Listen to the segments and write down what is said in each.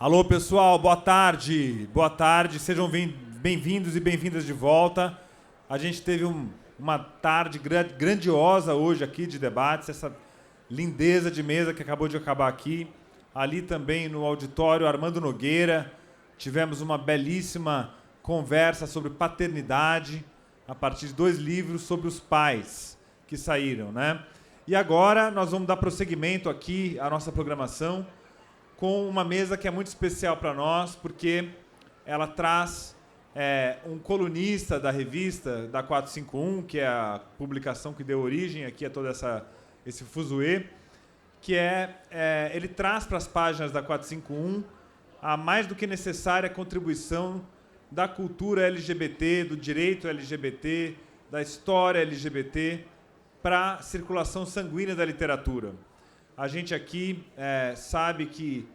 Alô, pessoal, boa tarde. Boa tarde, sejam bem-vindos e bem-vindas de volta. A gente teve uma tarde grandiosa hoje aqui de debates, essa lindeza de mesa que acabou de acabar aqui. Ali também no auditório Armando Nogueira, tivemos uma belíssima conversa sobre paternidade, a partir de 2 livros sobre os pais que saíram, né? E agora nós vamos dar prosseguimento aqui à nossa programação com uma mesa que é muito especial para nós, porque ela traz um colunista da revista, da 451, que é a publicação que deu origem aqui a todo esse fuzuê, que ele traz para as páginas da 451 a mais do que necessária contribuição da cultura LGBT, do direito LGBT, da história LGBT, para a circulação sanguínea da literatura. A gente aqui sabe que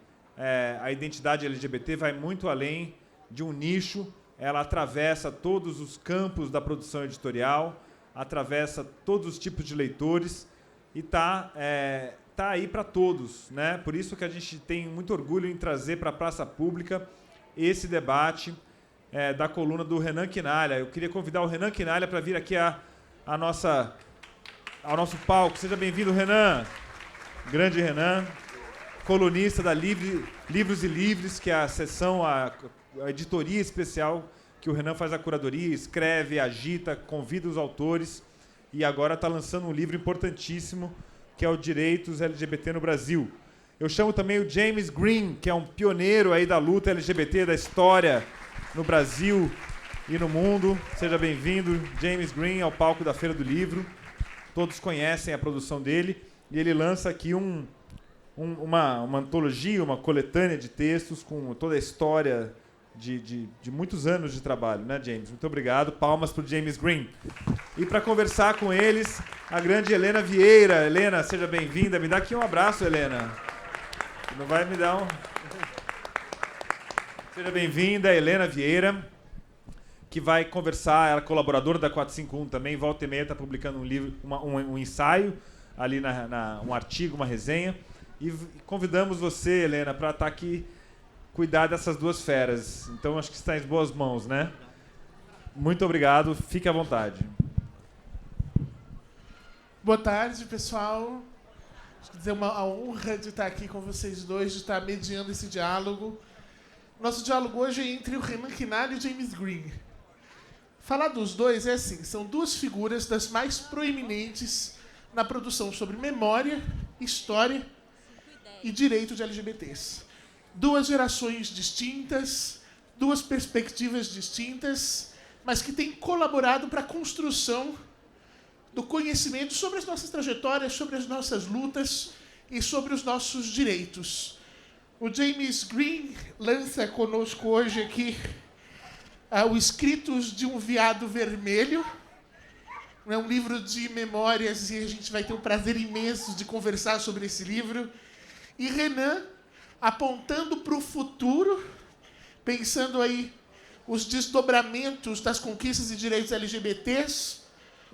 a identidade LGBT vai muito além de um nicho, ela atravessa todos os campos da produção editorial, atravessa todos os tipos de leitores e está aí para todos, né? Por isso que a gente tem muito orgulho em trazer para a praça pública esse debate da coluna do Renan Quinalha. Eu queria convidar o Renan Quinalha para vir aqui ao nosso palco. Seja bem-vindo, Renan. Grande Renan, colunista da Livros e Livres, que é a seção, a editoria especial que o Renan faz a curadoria, escreve, agita, convida os autores e agora está lançando um livro importantíssimo, que é o Direitos LGBT no Brasil. Eu chamo também o James Green, que é um pioneiro aí da luta LGBT, da história no Brasil e no mundo. Seja bem-vindo, James Green, ao palco da Feira do Livro. Todos conhecem a produção dele. E ele lança aqui uma antologia, uma coletânea de textos com toda a história de muitos anos de trabalho, né, James? Muito obrigado. Palmas para o James Green. E para conversar com eles, a grande Helena Vieira. Helena, seja bem-vinda. Me dá aqui um abraço, Helena. Não vai me dar um... Seja bem-vinda, Helena Vieira, que vai conversar, ela é colaboradora da 451 também, volta e meia está publicando um livro, um ensaio, ali um artigo, uma resenha. E convidamos você, Helena, para estar aqui, cuidar dessas 2 feras. Então, acho que está em boas mãos, né? Muito obrigado. Fique à vontade. Boa tarde, pessoal. Quer dizer, a honra de estar aqui com vocês dois, de estar mediando esse diálogo. Nosso diálogo hoje é entre o Renan Quinalha e o James Green. Falar dos dois é assim, são 2 figuras das mais proeminentes na produção sobre memória, história e direito de LGBTs. 2 gerações distintas, 2 perspectivas distintas, mas que têm colaborado para a construção do conhecimento sobre as nossas trajetórias, sobre as nossas lutas e sobre os nossos direitos. O James Green lança conosco hoje aqui o Escritos de um Veado Vermelho. É um livro de memórias e a gente vai ter um prazer imenso de conversar sobre esse livro. E Renan, apontando para o futuro, pensando aí os desdobramentos das conquistas e direitos LGBTs,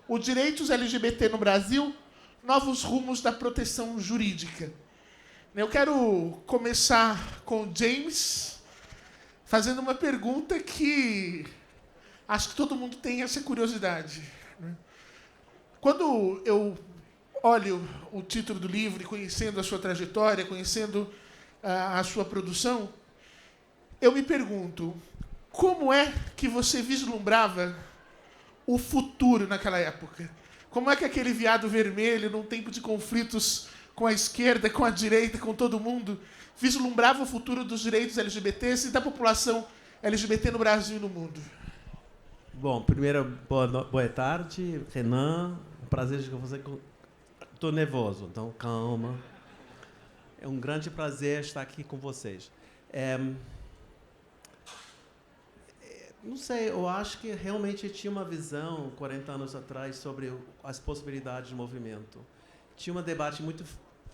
os direitos LGBT no Brasil, novos rumos da proteção jurídica. Eu quero começar com o James, fazendo uma pergunta que acho que todo mundo tem essa curiosidade. Quando eu olho o título do livro e conhecendo a sua trajetória, conhecendo a sua produção, eu me pergunto, como é que você vislumbrava o futuro naquela época? Como é que aquele veado vermelho, num tempo de conflitos com a esquerda, com a direita, com todo mundo, vislumbrava o futuro dos direitos LGBTs e da população LGBT no Brasil e no mundo? Bom, primeiro, boa tarde, Renan. Prazer de você. Estou nervoso, então calma. É um grande prazer estar aqui com vocês. Não sei, eu acho que realmente tinha uma visão, 40 anos atrás, sobre as possibilidades do movimento. Tinha um debate muito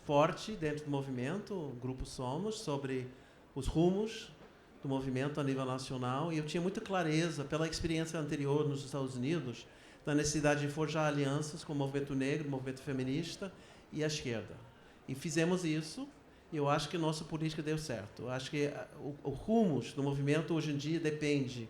forte dentro do movimento, o Grupo Somos, sobre os rumos do movimento a nível nacional, e eu tinha muita clareza, pela experiência anterior nos Estados Unidos, da necessidade de forjar alianças com o movimento negro, o movimento feminista e a esquerda. E fizemos isso. Eu acho que nossa política deu certo. Eu acho que o rumo do movimento hoje em dia depende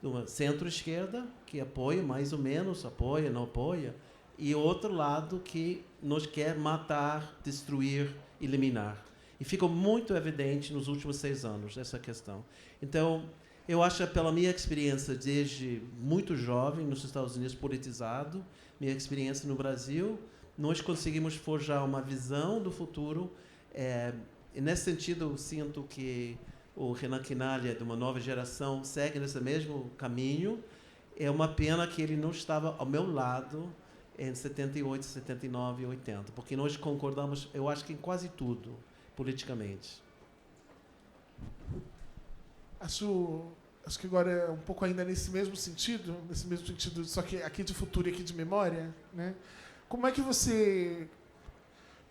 de uma centro-esquerda, que apoia, mais ou menos, apoia, não apoia, e outro lado que nos quer matar, destruir, eliminar. E ficou muito evidente nos últimos 6 anos essa questão. Então, eu acho, pela minha experiência desde muito jovem nos Estados Unidos, politizado, minha experiência no Brasil, nós conseguimos forjar uma visão do futuro. E nesse sentido, eu sinto que o Renan Quinalha, de uma nova geração, segue nesse mesmo caminho. É uma pena que ele não estava ao meu lado em 78, 79 e 80, porque nós concordamos, eu acho que em quase tudo, politicamente. Acho que agora é um pouco ainda nesse mesmo sentido, só que aqui de futuro e aqui de memória, né? Como é que você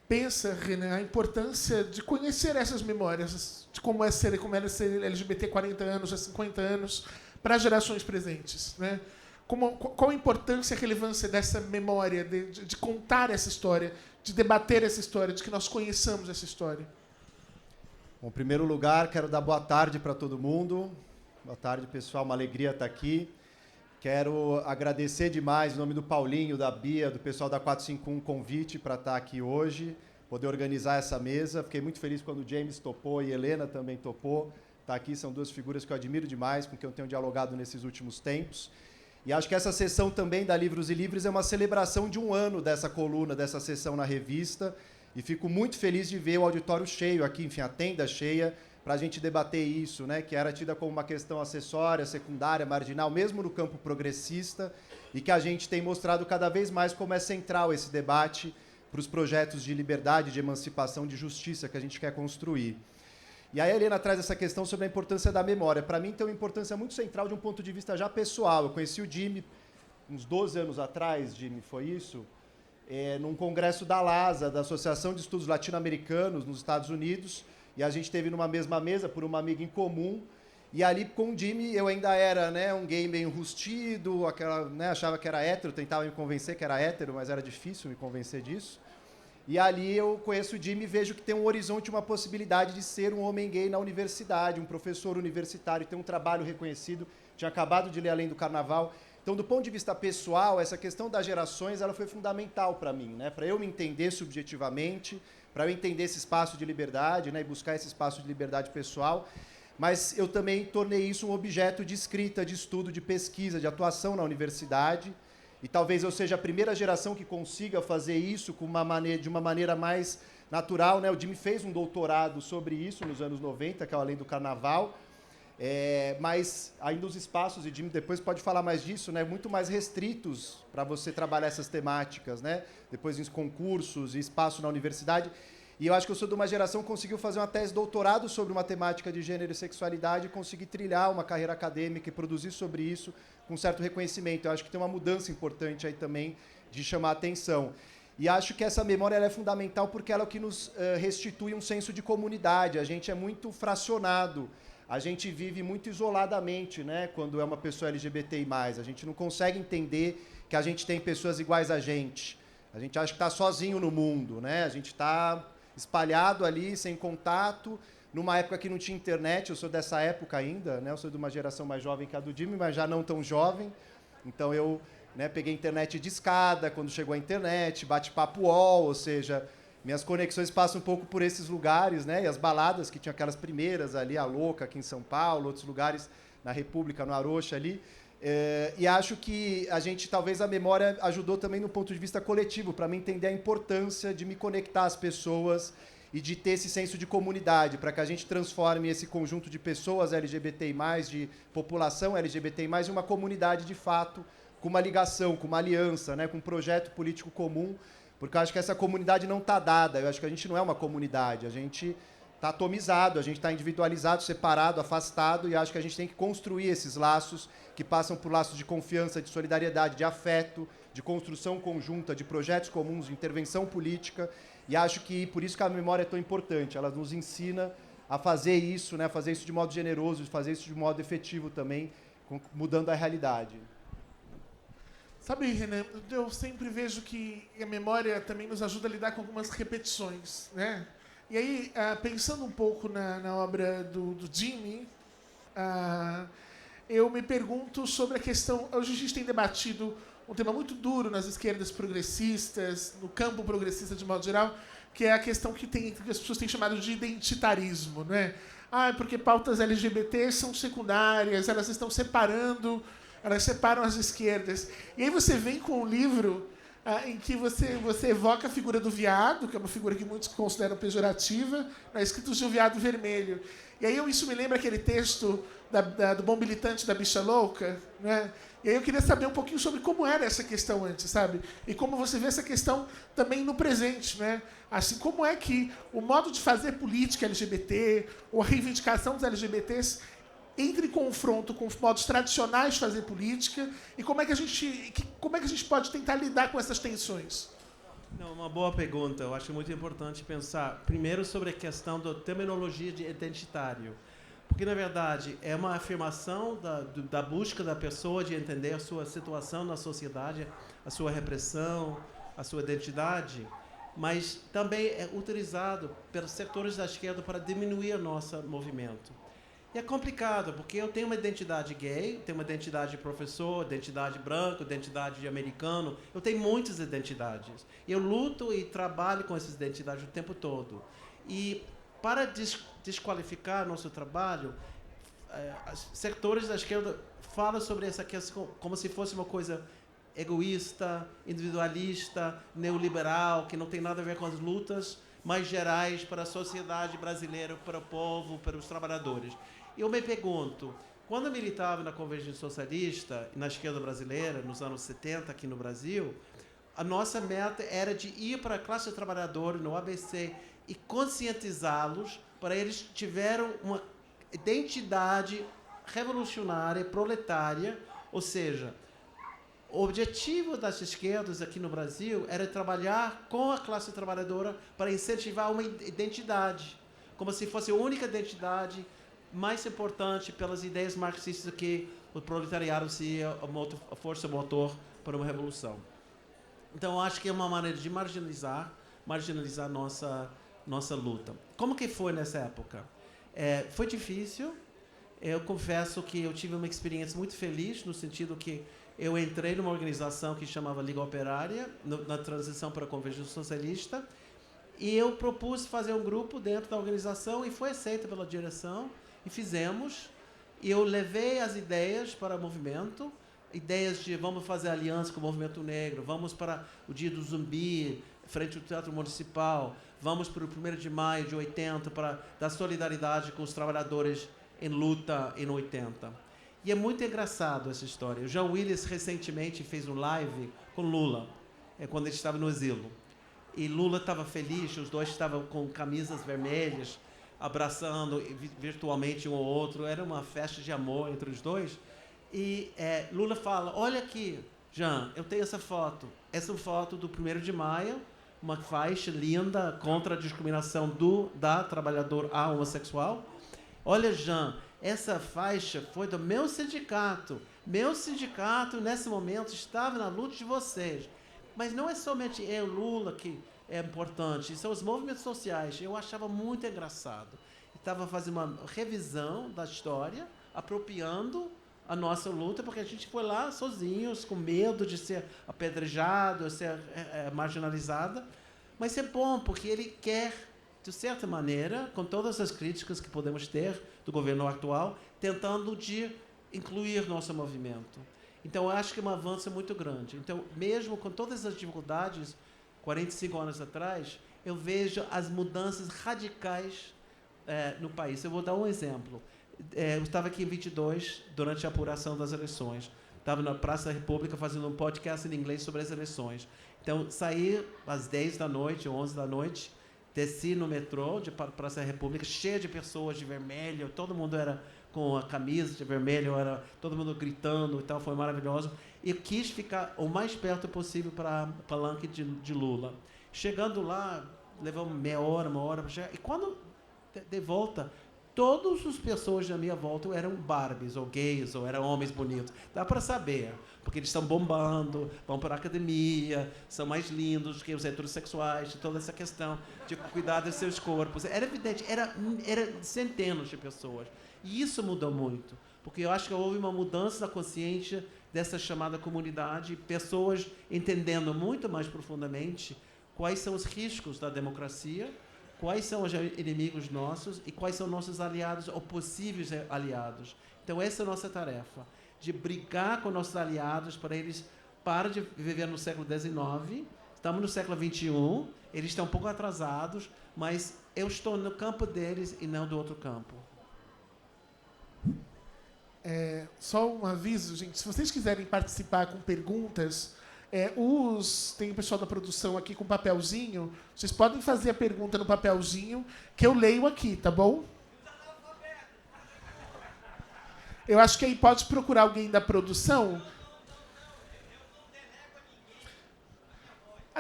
pensa, Renan, a importância de conhecer essas memórias, de como era ser LGBT 40 anos, há 50 anos, para as gerações presentes, né? Qual a importância e a relevância dessa memória, de contar essa história, de debater essa história, de que nós conheçamos essa história? Bom, em primeiro lugar, quero dar boa tarde para todo mundo. Boa tarde, pessoal. Uma alegria estar aqui. Quero agradecer demais, em nome do Paulinho, da Bia, do pessoal da 451, o convite para estar aqui hoje, poder organizar essa mesa. Fiquei muito feliz quando o James topou e a Helena também topou. Tá aqui, são 2 figuras que eu admiro demais, com quem eu tenho dialogado nesses últimos tempos. E acho que essa sessão também da Livros e Livres é uma celebração de 1 ano dessa coluna, dessa sessão na revista. E fico muito feliz de ver o auditório cheio aqui, enfim, a tenda cheia, para a gente debater isso, né, que era tida como uma questão acessória, secundária, marginal, mesmo no campo progressista, e que a gente tem mostrado cada vez mais como é central esse debate para os projetos de liberdade, de emancipação, de justiça que a gente quer construir. E aí a Helena traz essa questão sobre a importância da memória. Para mim tem uma importância muito central de um ponto de vista já pessoal. Eu conheci o Jimmy uns 12 anos atrás, Jimmy, foi isso? Num congresso da LASA, da Associação de Estudos Latino-Americanos, nos Estados Unidos, e a gente esteve numa mesma mesa por uma amiga em comum, e ali com o Jimmy eu ainda era, né, um gay meio enrustido, achava que era hétero, tentava me convencer que era hétero, mas era difícil me convencer disso. E ali eu conheço o Jimmy e vejo que tem um horizonte, uma possibilidade de ser um homem gay na universidade, um professor universitário, ter um trabalho reconhecido. Tinha acabado de ler Além do Carnaval. Então, do ponto de vista pessoal, essa questão das gerações ela foi fundamental para mim, né? Para eu me entender subjetivamente, para eu entender esse espaço de liberdade, né? E buscar esse espaço de liberdade pessoal. Mas eu também tornei isso um objeto de escrita, de estudo, de pesquisa, de atuação na universidade. E talvez eu seja a primeira geração que consiga fazer isso de uma maneira mais natural, né? O Jimmy fez um doutorado sobre isso nos anos 90, que é o Além do Carnaval. Mas ainda os espaços, e Jimmy depois pode falar mais disso, né, muito mais restritos para você trabalhar essas temáticas, né, depois em concursos e espaço na universidade. E eu acho que eu sou de uma geração que conseguiu fazer uma tese de doutorado sobre uma temática de gênero e sexualidade e conseguir trilhar uma carreira acadêmica e produzir sobre isso com certo reconhecimento. Eu acho que tem uma mudança importante aí também de chamar a atenção. E acho que essa memória ela é fundamental porque ela é o que nos restitui um senso de comunidade. A gente é muito fracionado. A gente vive muito isoladamente, né, quando é uma pessoa LGBTI+. A gente não consegue entender que a gente tem pessoas iguais a gente. A gente acha que está sozinho no mundo, né? A gente está espalhado ali, sem contato, numa época que não tinha internet. Eu sou dessa época ainda, né? Eu sou de uma geração mais jovem que a do Jimmy, mas já não tão jovem. Então eu, né, peguei internet de escada quando chegou a internet, bate-papo UOL, ou seja... Minhas conexões passam um pouco por esses lugares, né? E as baladas que tinham aquelas primeiras ali, a Louca aqui em São Paulo, outros lugares na República, no Arocha ali. E acho que talvez a memória ajudou também no ponto de vista coletivo, para mim entender a importância de me conectar às pessoas e de ter esse senso de comunidade, para que a gente transforme esse conjunto de pessoas LGBTI+, de população LGBTI+, em uma comunidade de fato, com uma ligação, com uma aliança, né? Com um projeto político comum. Porque eu acho que essa comunidade não está dada, eu acho que a gente não é uma comunidade, a gente está atomizado, a gente está individualizado, separado, afastado, e acho que a gente tem que construir esses laços que passam por laços de confiança, de solidariedade, de afeto, de construção conjunta, de projetos comuns, de intervenção política, e acho que por isso que a memória é tão importante, ela nos ensina a fazer isso, né, a fazer isso de modo generoso, fazer isso de modo efetivo também, mudando a realidade. Sabe, Renan, eu sempre vejo que a memória também nos ajuda a lidar com algumas repetições, né? E aí, pensando um pouco na obra do Jimmy, eu me pergunto sobre a questão... Hoje a gente tem debatido um tema muito duro nas esquerdas progressistas, no campo progressista de modo geral, que é a questão que as pessoas têm chamado de identitarismo, não é? Porque pautas LGBT são secundárias, elas estão separando, elas separam as esquerdas. E aí você vem com um livro em que você evoca a figura do veado, que é uma figura que muitos consideram pejorativa, escritos de um veado vermelho. E aí isso me lembra aquele texto do Bom Militante da Bicha Louca, né? E aí eu queria saber um pouquinho sobre como era essa questão antes, sabe? E como você vê essa questão também no presente, né? Assim, como é que o modo de fazer política LGBT, ou a reivindicação dos LGBTs, entra em confronto com os modos tradicionais de fazer política, e como é que a gente pode tentar lidar com essas tensões? Não, uma boa pergunta. Eu acho muito importante pensar, primeiro, sobre a questão da terminologia de identitário. Porque, na verdade, é uma afirmação da busca da pessoa de entender a sua situação na sociedade, a sua repressão, a sua identidade, mas também é utilizado pelos setores da esquerda para diminuir o nosso movimento. E é complicado, porque eu tenho uma identidade gay, tenho uma identidade de professor, identidade branco, identidade de americano, eu tenho muitas identidades. Eu luto e trabalho com essas identidades o tempo todo. E para desqualificar nosso trabalho, setores da esquerda falam sobre essa questão como se fosse uma coisa egoísta, individualista, neoliberal, que não tem nada a ver com as lutas mais gerais para a sociedade brasileira, para o povo, para os trabalhadores. Eu me pergunto, quando eu militava na Convergência Socialista e na esquerda brasileira, nos anos 70, aqui no Brasil, a nossa meta era de ir para a classe trabalhadora no ABC e conscientizá-los para eles tiverem uma identidade revolucionária, proletária, ou seja, o objetivo das esquerdas aqui no Brasil era trabalhar com a classe trabalhadora para incentivar uma identidade, como se fosse a única identidade mais importante pelas ideias marxistas que o proletariado seria a força motor para uma revolução. Então, acho que é uma maneira de marginalizar nossa luta. Como que foi nessa época? Foi difícil. Eu confesso que eu tive uma experiência muito feliz, no sentido que eu entrei numa organização que chamava Liga Operária, na transição para a Convergência Socialista, e eu propus fazer um grupo dentro da organização, e foi aceito pela direção, e fizemos. E eu levei as ideias para o movimento, ideias de vamos fazer aliança com o movimento negro, vamos para o Dia do Zumbi, frente ao Teatro Municipal, vamos para o 1º de maio de 80, para dar solidariedade com os trabalhadores em luta em 80. E é muito engraçado essa história. O Jean Willis recentemente fez um live com Lula, quando ele estava no exílio. E Lula estava feliz, os dois estavam com camisas vermelhas, abraçando virtualmente um ao outro. Era uma festa de amor entre os dois. E Lula fala, olha aqui, Jean, eu tenho essa foto foto do 1º de maio, uma faixa linda contra a discriminação da trabalhador homossexual. Olha, Jean, essa faixa foi do meu sindicato. Meu sindicato, nesse momento, estava na luta de vocês. Mas não é somente eu, Lula, que é importante. São os movimentos sociais. Eu achava muito engraçado. Estava fazendo uma revisão da história, apropriando a nossa luta, porque a gente foi lá sozinhos, com medo de ser apedrejado, de ser marginalizada. Mas é bom, porque ele quer, de certa maneira, com todas as críticas que podemos ter do governo atual, tentando de incluir nosso movimento. Então, eu acho que é um avanço muito grande. Então, mesmo com todas as dificuldades, 45 anos atrás, eu vejo as mudanças radicais no país. Eu vou dar um exemplo. Eu estava aqui em 22, durante a apuração das eleições. Estava na Praça da República fazendo um podcast em inglês sobre as eleições. Então, saí às 10 da noite, 11 da noite, desci no metrô de Praça da República, cheio de pessoas de vermelho, todo mundo era com a camisa de vermelho, era todo mundo gritando e tal, foi maravilhoso. E quis ficar o mais perto possível para o palanque de Lula. Chegando lá, levamos uma hora para chegar, e quando de volta, Todas as pessoas na minha volta eram Barbies, ou gays, ou eram homens bonitos. Dá para saber, porque eles estão bombando, vão para a academia, são mais lindos que os heterossexuais, toda essa questão de cuidar dos seus corpos. Era evidente, era centenas de pessoas. E isso mudou muito, porque eu acho que houve uma mudança da consciência dessa chamada comunidade, pessoas entendendo muito mais profundamente quais são os riscos da democracia, quais são os inimigos nossos e quais são nossos aliados ou possíveis aliados. Então, essa é a nossa tarefa, de brigar com nossos aliados para eles parem de viver no século XIX. Estamos no século XXI, eles estão um pouco atrasados, mas eu estou no campo deles e não do outro campo. Só um aviso, gente. Se vocês quiserem participar com perguntas, tem o pessoal da produção aqui com papelzinho. Vocês podem fazer a pergunta no papelzinho que eu leio aqui, tá bom? Eu acho que aí pode procurar alguém da produção.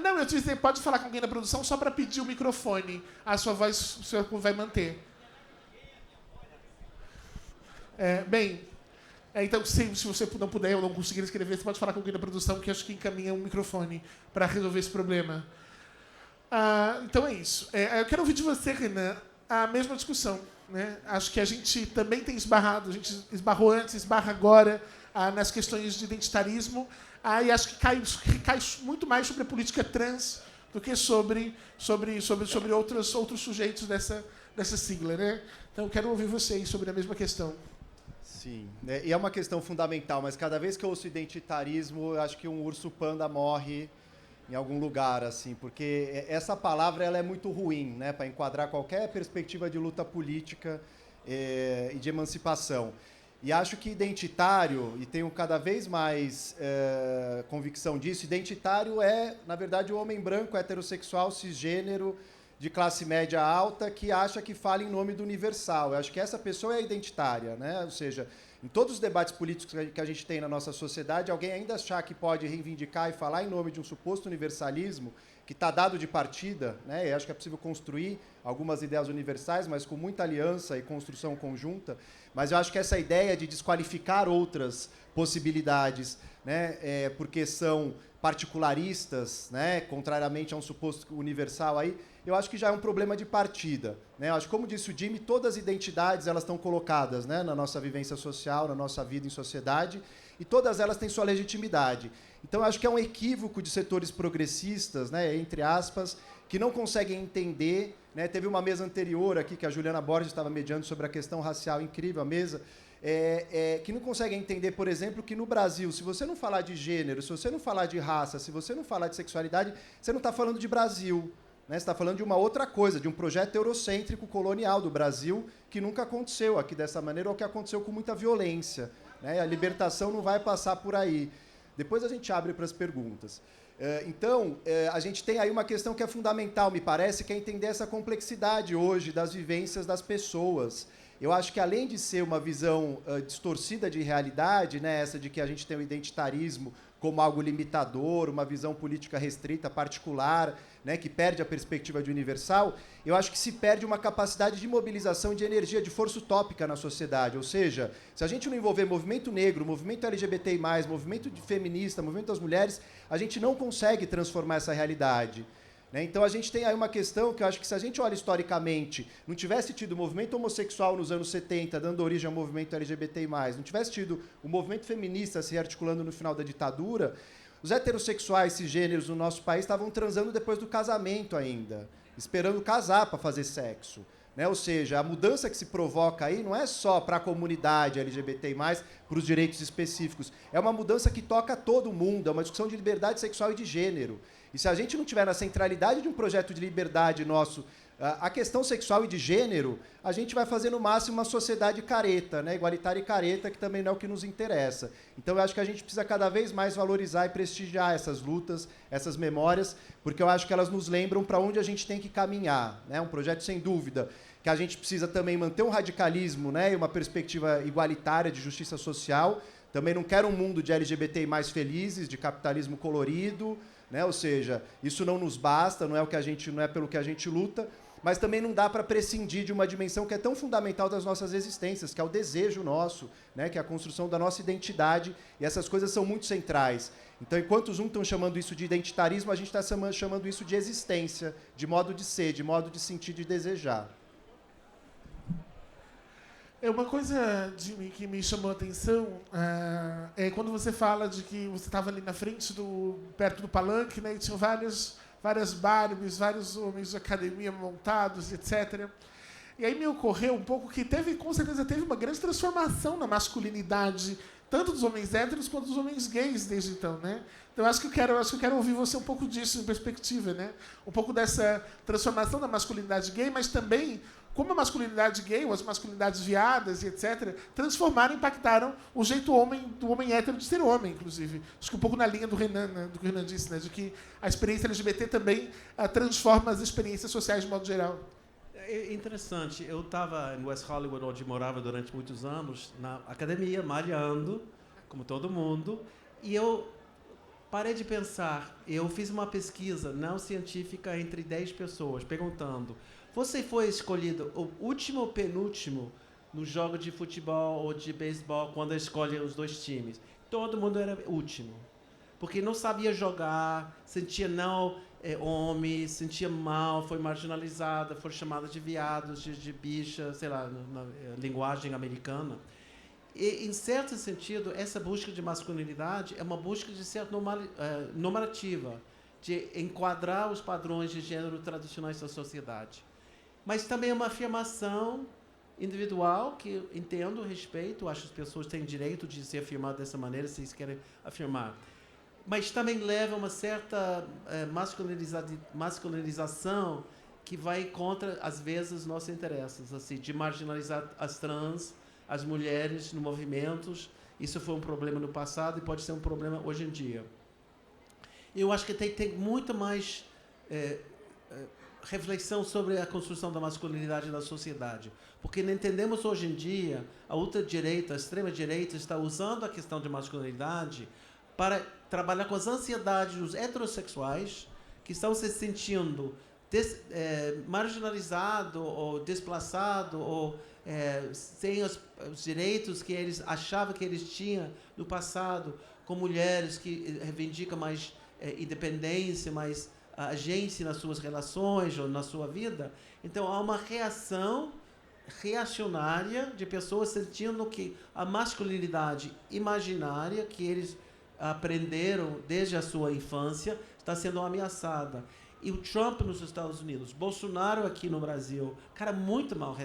Não, eu te dizer, pode falar com alguém da produção só para pedir o microfone. A sua voz o senhor vai manter. Então, se você não puder ou não conseguir escrever, você pode falar com alguém da produção que acho que encaminha um microfone para resolver esse problema. Então é isso. Eu quero ouvir de você, Renan, a mesma discussão. Né? Acho que a gente também tem esbarrado, a gente esbarrou antes, esbarra agora nas questões de identitarismo, e acho que cai muito mais sobre a política trans do que sobre outros sujeitos dessa sigla. Né? Então, eu quero ouvir vocês sobre a mesma questão. Sim, e é uma questão fundamental, mas cada vez que eu ouço identitarismo, eu acho que um urso panda morre em algum lugar, assim, porque essa palavra ela é muito ruim, né, para enquadrar qualquer perspectiva de luta política e de emancipação. E acho que identitário, e tenho cada vez mais convicção disso, identitário é, na verdade, o homem branco, heterossexual, cisgênero, de classe média alta, que acha que fala em nome do universal. Eu acho que essa pessoa é identitária, né? Ou seja, em todos os debates políticos que a gente tem na nossa sociedade, alguém ainda achar que pode reivindicar e falar em nome de um suposto universalismo que está dado de partida, né? Eu acho que é possível construir algumas ideias universais, mas com muita aliança e construção conjunta. Mas eu acho que essa ideia de desqualificar outras possibilidades, né, porque são particularistas, né, contrariamente a um suposto universal aí, eu acho que já é um problema de partida, né? Eu acho que, como disse o Jimmy, todas as identidades elas estão colocadas, né, na nossa vivência social, na nossa vida em sociedade, e todas elas têm sua legitimidade. Então, eu acho que é um equívoco de setores progressistas, né, entre aspas, que não conseguem entender, né? Teve uma mesa anterior aqui que a Juliana Borges estava mediando sobre a questão racial, incrível a mesa, que não conseguem entender, por exemplo, que no Brasil, se você não falar de gênero, se você não falar de raça, se você não falar de sexualidade, você não está falando de Brasil. Né? Você está falando de uma outra coisa, de um projeto eurocêntrico colonial do Brasil que nunca aconteceu aqui dessa maneira ou que aconteceu com muita violência. Né? A libertação não vai passar por aí. Depois a gente abre para as perguntas. Então, a gente tem aí uma questão que é fundamental, me parece, que é entender essa complexidade hoje das vivências das pessoas. Eu acho que, além de ser uma visão distorcida de realidade, né, essa de que a gente tem o identitarismo como algo limitador, uma visão política restrita, particular, né, que perde a perspectiva de universal, eu acho que se perde uma capacidade de mobilização de energia, de força utópica na sociedade. Ou seja, se a gente não envolver movimento negro, movimento LGBTI+, movimento feminista, movimento das mulheres, a gente não consegue transformar essa realidade. Né? Então, a gente tem aí uma questão que eu acho que, se a gente olha historicamente, não tivesse tido o movimento homossexual nos anos 70, dando origem ao movimento LGBTI+, não tivesse tido o movimento feminista se articulando no final da ditadura, os heterossexuais cisgêneros no nosso país estavam transando depois do casamento ainda, esperando casar para fazer sexo. Né? Ou seja, a mudança que se provoca aí não é só para a comunidade LGBTI+, para os direitos específicos, é uma mudança que toca todo mundo, é uma discussão de liberdade sexual e de gênero. E se a gente não tiver na centralidade de um projeto de liberdade nosso a questão sexual e de gênero, a gente vai fazer no máximo uma sociedade careta, né? Igualitária e careta, que também não é o que nos interessa. Então eu acho que a gente precisa cada vez mais valorizar e prestigiar essas lutas, essas memórias, porque eu acho que elas nos lembram para onde a gente tem que caminhar. Né? Um projeto, sem dúvida, que a gente precisa também manter um radicalismo, né? E uma perspectiva igualitária de justiça social. Também não quero um mundo de LGBTI mais felizes, de capitalismo colorido, né? Ou seja, isso não nos basta, não é pelo que a gente luta, mas também não dá para prescindir de uma dimensão que é tão fundamental das nossas existências, que é o desejo nosso, né, que é a construção da nossa identidade, e essas coisas são muito centrais. Então, enquanto os estão chamando isso de identitarismo, a gente está chamando isso de existência, de modo de ser, de modo de sentir, de desejar. Uma coisa que me chamou a atenção é quando você fala de que você estava ali na frente, perto do palanque, né, e tinha várias Barbies, vários homens de academia montados, etc. E aí me ocorreu um pouco que com certeza teve uma grande transformação na masculinidade, tanto dos homens héteros quanto dos homens gays desde então, né? Então acho que eu quero ouvir você um pouco disso em perspectiva, né? Um pouco dessa transformação da masculinidade gay, mas também como a masculinidade gay, ou as masculinidades viadas e etc., impactaram o jeito do homem hétero de ser homem, inclusive. Acho que um pouco na linha do Renan, né, do que o Renan disse, né, de que a experiência LGBT também transforma as experiências sociais de modo geral. É interessante. Eu estava em West Hollywood, onde morava durante muitos anos, na academia, malhando, como todo mundo, e eu parei de pensar. Eu fiz uma pesquisa não científica entre 10 pessoas, perguntando: você foi escolhido o último ou penúltimo no jogo de futebol ou de beisebol, quando escolhem os dois times? Todo mundo era último. Porque não sabia jogar, sentia homem, sentia mal, foi marginalizada, foi chamada de viados, de bicha, sei lá, na linguagem americana. E, em certo sentido, essa busca de masculinidade é uma busca de ser normativa, de enquadrar os padrões de gênero tradicionais da sociedade. Mas também é uma afirmação individual, que eu entendo, respeito, acho que as pessoas têm direito de se afirmar dessa maneira, se eles querem afirmar. Mas também leva a uma certa masculinização que vai contra, às vezes, os nossos interesses, assim, de marginalizar as trans, as mulheres no movimentos. Isso foi um problema no passado e pode ser um problema hoje em dia. Eu acho que tem muito mais reflexão sobre a construção da masculinidade na sociedade. Porque não entendemos hoje em dia, a ultradireita, a extrema-direita está usando a questão de masculinidade para trabalhar com as ansiedades dos heterossexuais que estão se sentindo marginalizados ou desplaçados ou sem os direitos que eles achavam que eles tinham no passado, com mulheres que reivindicam mais independência, mais agência nas suas relações ou na sua vida. Então, há uma reação reacionária de pessoas sentindo que a masculinidade imaginária que eles aprenderam desde a sua infância está sendo ameaçada. E o Trump nos Estados Unidos, Bolsonaro aqui no Brasil, cara muito mal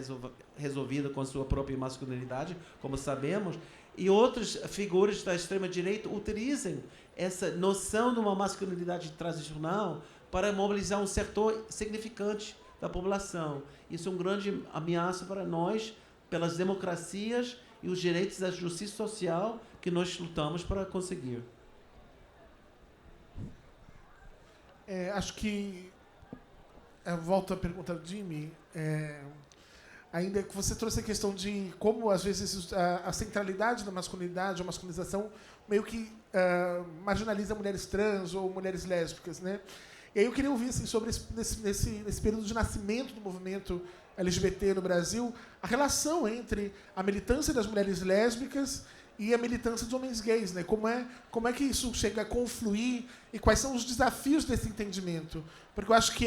resolvido com a sua própria masculinidade, como sabemos, e outras figuras da extrema-direita utilizam essa noção de uma masculinidade tradicional para mobilizar um setor significante da população. Isso é uma grande ameaça para nós, pelas democracias e os direitos da justiça social que nós lutamos para conseguir. Acho que, volto à pergunta do Jimmy, ainda que você trouxe a questão de como, às vezes, a centralidade da masculinidade, a masculinização, meio que marginaliza mulheres trans ou mulheres lésbicas, né? E aí eu queria ouvir assim, sobre nesse período de nascimento do movimento LGBT no Brasil, a relação entre a militância das mulheres lésbicas e a militância dos homens gays, né? Como é que isso chega a confluir e quais são os desafios desse entendimento? Porque eu acho que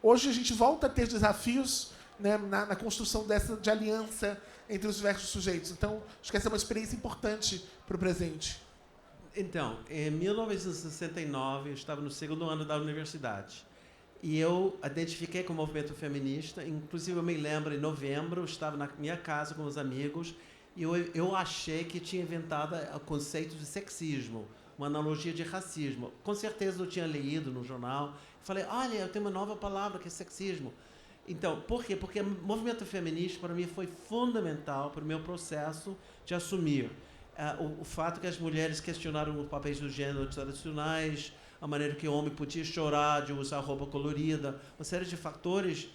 hoje a gente volta a ter desafios, né, na construção de aliança entre os diversos sujeitos. Então, acho que essa é uma experiência importante para o presente. Então, em 1969, eu estava no segundo ano da universidade. E eu identifiquei com o movimento feminista. Inclusive, eu me lembro, em novembro, eu estava na minha casa com os amigos e eu achei que tinha inventado o conceito de sexismo, uma analogia de racismo. Com certeza eu tinha lido no jornal. Falei, olha, eu tenho uma nova palavra que é sexismo. Então, por quê? Porque o movimento feminista, para mim, foi fundamental para o meu processo de assumir o fato que as mulheres questionaram os papéis do gênero tradicionais, a maneira que o homem podia chorar, de usar roupa colorida, uma série de fatores.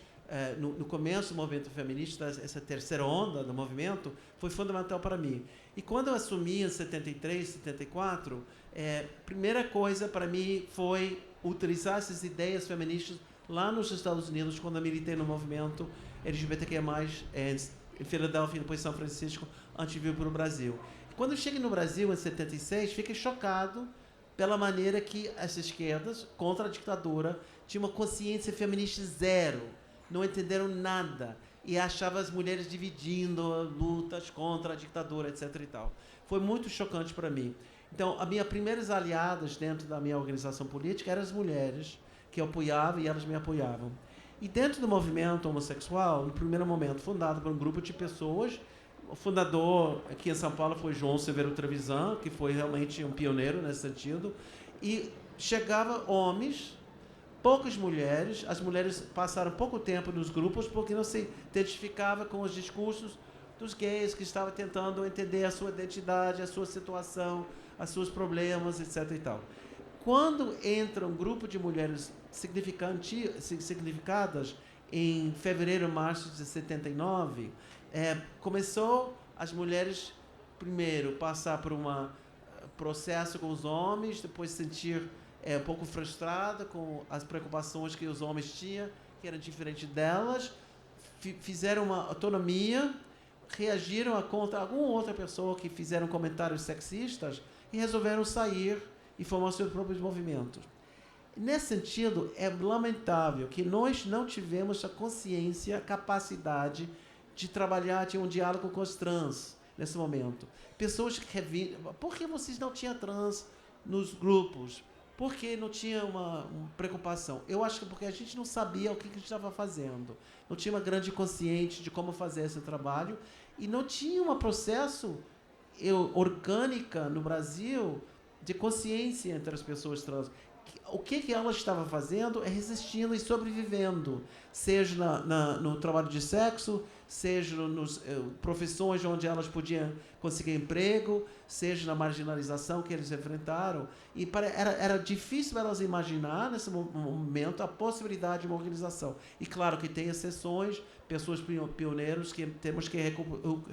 No começo do movimento feminista, essa terceira onda do movimento, foi fundamental para mim. E quando eu assumi em 73, 74, a primeira coisa para mim foi utilizar essas ideias feministas lá nos Estados Unidos, quando eu militei no movimento LGBTQIA+, em Filadélfia e depois São Francisco, antes de vir para o Brasil. Quando eu cheguei no Brasil, em 76, fiquei chocado pela maneira que as esquerdas, contra a ditadura, tinham uma consciência feminista zero, não entenderam nada e achavam as mulheres dividindo lutas contra a ditadura, etc. e tal. Foi muito chocante para mim. Então, as minhas primeiras aliadas dentro da minha organização política eram as mulheres que eu apoiava e elas me apoiavam. E dentro do movimento homossexual, no primeiro momento, fundado por um grupo de pessoas, o fundador aqui em São Paulo foi João Severo Trevisan, que foi realmente um pioneiro nesse sentido, e chegava homens, poucas mulheres, as mulheres passaram pouco tempo nos grupos porque não se identificava com os discursos dos gays que estavam tentando entender a sua identidade, a sua situação, os seus problemas, etc. e tal. Quando entra um grupo de mulheres significadas em fevereiro, março de 79, começou as mulheres, primeiro, passar por um processo com os homens, depois sentir um pouco frustrada com as preocupações que os homens tinham, que eram diferentes delas, fizeram uma autonomia, reagiram contra alguma outra pessoa que fizeram comentários sexistas e resolveram sair e formar seus próprios movimentos. Nesse sentido, é lamentável que nós não tivemos a consciência, a capacidade de trabalhar, de um diálogo com os trans nesse momento. Pessoas que por que vocês não tinham trans nos grupos? Por que não tinha uma preocupação? Eu acho que porque a gente não sabia o que a gente estava fazendo. Não tinha uma grande consciência de como fazer esse trabalho e não tinha um processo orgânica no Brasil de consciência entre as pessoas trans. O que ela estava fazendo é resistindo e sobrevivendo, seja no trabalho de sexo, seja nas profissões onde elas podiam conseguir emprego, seja na marginalização que eles enfrentaram. E era difícil elas imaginar, nesse momento, a possibilidade de uma organização. E claro que tem exceções, pessoas pioneiros que temos que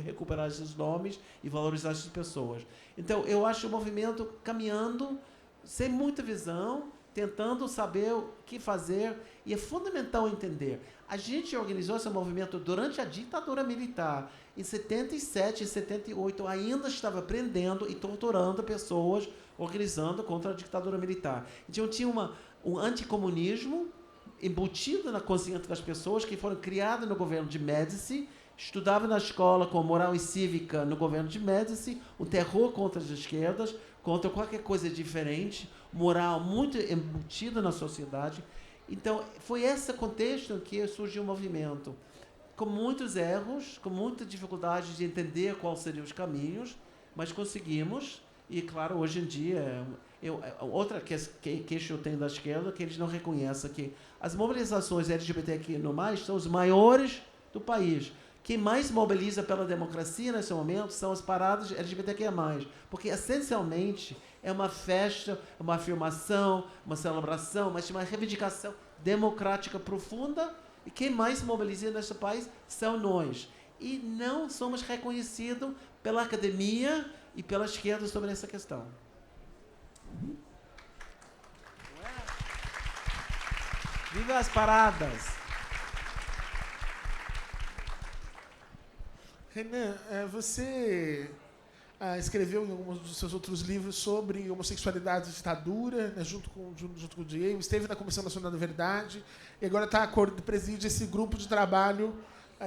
recuperar esses nomes e valorizar essas pessoas. Então, eu acho o movimento caminhando sem muita visão, tentando saber o que fazer, e é fundamental entender. A gente organizou esse movimento durante a ditadura militar. Em 77 e 78, ainda estava prendendo e torturando pessoas, organizando contra a ditadura militar. Então, tinha um anticomunismo embutido na consciência das pessoas que foram criadas no governo de Médici, estudavam na escola com moral e cívica no governo de Médici, o terror contra as esquerdas, contra qualquer coisa diferente, moral muito embutida na sociedade. Então, foi esse contexto em que surgiu o movimento, com muitos erros, com muita dificuldade de entender quais seriam os caminhos, mas conseguimos. E, claro, hoje em dia, outra queixa eu tenho da esquerda é que eles não reconhecem que as mobilizações LGBTQ+, são os maiores do país. Quem mais mobiliza pela democracia nesse momento são as paradas LGBTQIA+, porque, essencialmente, é uma festa, uma afirmação, uma celebração, mas uma reivindicação democrática profunda, e quem mais mobiliza nesse país são nós. E não somos reconhecidos pela academia e pela esquerda sobre essa questão. Viva as paradas! Renan, você escreveu em alguns dos seus outros livros sobre homossexualidade e ditadura, né, junto com o Diego, esteve na Comissão Nacional da Verdade e agora está preside esse grupo de trabalho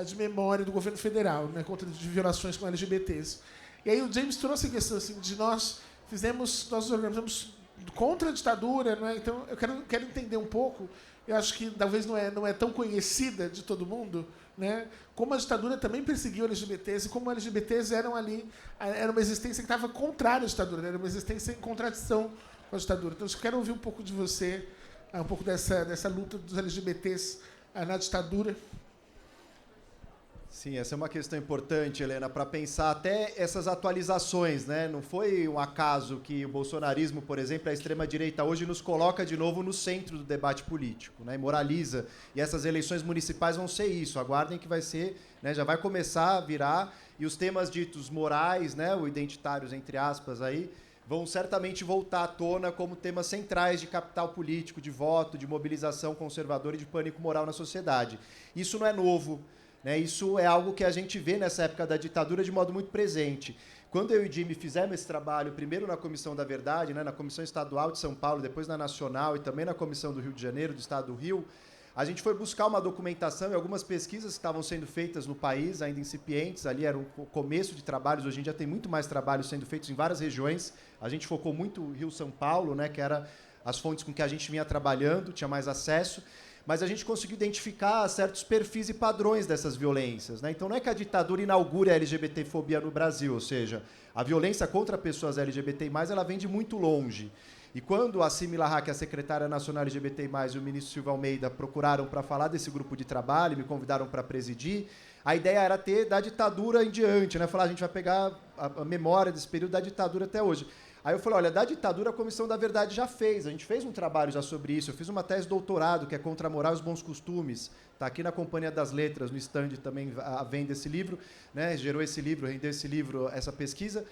de memória do governo federal, né, contra de violações com LGBTs. E aí o James trouxe a questão assim, de nós nos organizamos contra a ditadura, não é? Então eu quero entender um pouco. Eu acho que talvez não é tão conhecida de todo mundo, né? Como a ditadura também perseguiu LGBTs e como LGBTs eram uma existência que estava contrária à ditadura, né? Era uma existência em contradição com a ditadura. Então eu quero ouvir um pouco de você, um pouco dessa luta dos LGBTs na ditadura. Sim, essa é uma questão importante, Helena, para pensar até essas atualizações, né? Não foi um acaso que o bolsonarismo, por exemplo, a extrema-direita hoje nos coloca de novo no centro do debate político, né? E moraliza. E essas eleições municipais vão ser isso. Aguardem que vai ser, né? Já vai começar a virar. E os temas ditos morais, né? Ou identitários, entre aspas, aí, vão certamente voltar à tona como temas centrais de capital político, de voto, de mobilização conservadora e de pânico moral na sociedade. Isso não é novo, né? Isso é algo que a gente vê nessa época da ditadura de modo muito presente. Quando eu e o Jimmy fizemos esse trabalho, primeiro na Comissão da Verdade, né, na Comissão Estadual de São Paulo, depois na Nacional e também na Comissão do Rio de Janeiro, do Estado do Rio, a gente foi buscar uma documentação e algumas pesquisas que estavam sendo feitas no país, ainda incipientes, ali era o começo de trabalhos, hoje em dia tem muito mais trabalhos sendo feitos em várias regiões. A gente focou muito Rio-São Paulo, né, que era as fontes com que a gente vinha trabalhando, tinha mais acesso, mas a gente conseguiu identificar certos perfis e padrões dessas violências, né? Então não é que a ditadura inaugure a LGBTfobia no Brasil, ou seja, a violência contra pessoas LGBT+, ela vem de muito longe. E quando a Simi Lahá, que é a secretária nacional LGBT+, e o ministro Silvio Almeida procuraram para falar desse grupo de trabalho, me convidaram para presidir, a ideia era ter da ditadura em diante, né? Falar, a gente vai pegar a memória desse período da ditadura até hoje. Aí eu falei, olha, da ditadura a Comissão da Verdade já fez, a gente fez um trabalho já sobre isso, eu fiz uma tese de doutorado, que é Contra a Moral e os Bons Costumes, está aqui na Companhia das Letras, no stand também vende esse livro, né? Gerou esse livro, rendeu esse livro, essa pesquisa.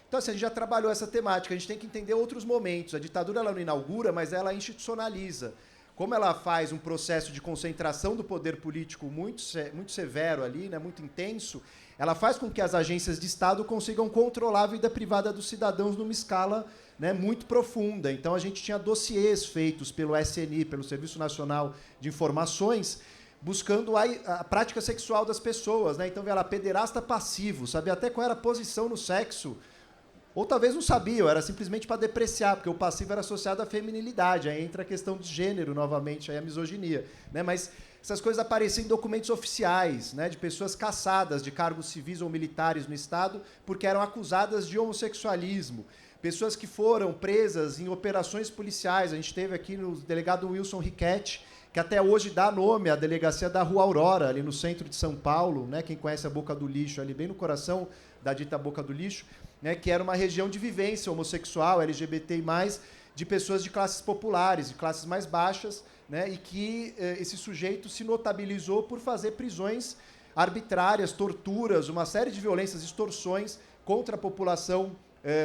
Então, assim, a gente já trabalhou essa temática, a gente tem que entender outros momentos. A ditadura ela não inaugura, mas ela institucionaliza. Como ela faz um processo de concentração do poder político muito severo ali, né, muito intenso, ela faz com que as agências de Estado consigam controlar a vida privada dos cidadãos numa escala, né, muito profunda. Então, a gente tinha dossiês feitos pelo SNI, pelo Serviço Nacional de Informações, buscando a prática sexual das pessoas, né? Então, ela pederasta passivo, sabia até qual era a posição no sexo. Ou talvez não sabiam, era simplesmente para depreciar, porque o passivo era associado à feminilidade, aí entra a questão de gênero novamente, aí a misoginia, né? Mas essas coisas apareciam em documentos oficiais, né, de pessoas caçadas de cargos civis ou militares no Estado porque eram acusadas de homossexualismo. Pessoas que foram presas em operações policiais. A gente teve aqui no delegado Wilson Riquetti, que até hoje dá nome à delegacia da Rua Aurora, ali no centro de São Paulo, né? Quem conhece a Boca do Lixo, ali bem no coração da dita Boca do Lixo, né? Que era uma região de vivência homossexual, LGBT+, de pessoas de classes populares, de classes mais baixas, né? E que esse sujeito se notabilizou por fazer prisões arbitrárias, torturas, uma série de violências, extorsões contra a população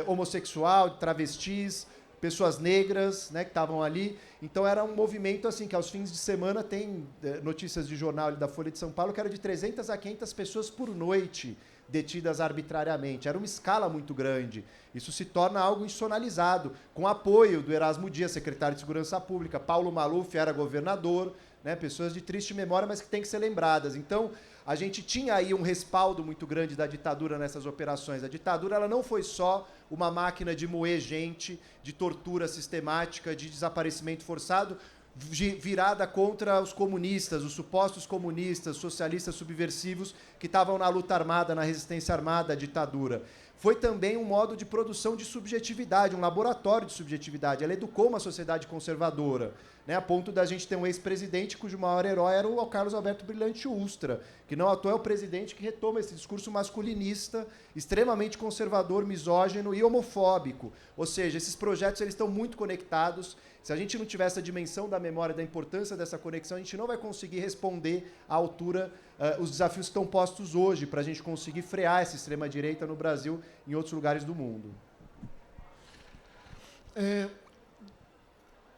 homossexual, travestis, pessoas negras, né, que estavam ali. Então era um movimento assim que aos fins de semana tem notícias de jornal da Folha de São Paulo que era de 300 a 500 pessoas por noite detidas arbitrariamente. Era uma escala muito grande. Isso se torna algo institucionalizado, com apoio do Erasmo Dias, secretário de Segurança Pública, Paulo Maluf era governador, né, pessoas de triste memória, mas que têm que ser lembradas. Então, a gente tinha aí um respaldo muito grande da ditadura nessas operações. A ditadura ela não foi só uma máquina de moer gente, de tortura sistemática, de desaparecimento forçado, virada contra os comunistas, os supostos comunistas, socialistas subversivos que estavam na luta armada, na resistência armada à ditadura. Foi também um modo de produção de subjetividade, um laboratório de subjetividade. Ela educou uma sociedade conservadora, né, a ponto da gente ter um ex-presidente cujo maior herói era o Carlos Alberto Brilhante Ustra, que não à toa é o presidente que retoma esse discurso masculinista, extremamente conservador, misógino e homofóbico. Ou seja, esses projetos eles estão muito conectados. Se a gente não tiver essa dimensão da memória, da importância dessa conexão, a gente não vai conseguir responder à altura os desafios que estão postos hoje para a gente conseguir frear essa extrema-direita no Brasil e em outros lugares do mundo.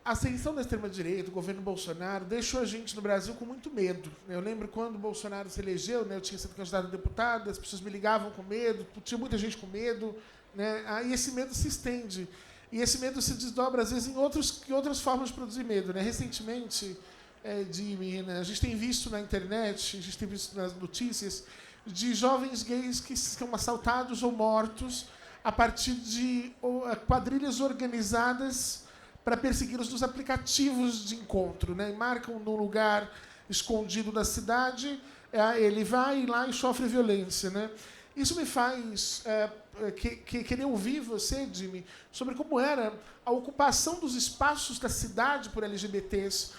A ascensão da extrema-direita, o governo Bolsonaro, deixou a gente no Brasil com muito medo. Eu lembro quando o Bolsonaro se elegeu, né, eu tinha sido candidato a deputado, as pessoas me ligavam com medo, tinha muita gente com medo, né, e esse medo se estende. E esse medo se desdobra, às vezes, em outras formas de produzir medo. Né? Recentemente, a gente tem visto na internet, a gente tem visto nas notícias, de jovens gays que são assaltados ou mortos a partir de quadrilhas organizadas para persegui-los nos aplicativos de encontro. Né? Marcam num lugar escondido da cidade, ele vai lá e sofre violência. Né? Isso me faz querer ouvir você, Jimmy, sobre como era a ocupação dos espaços da cidade por LGBTs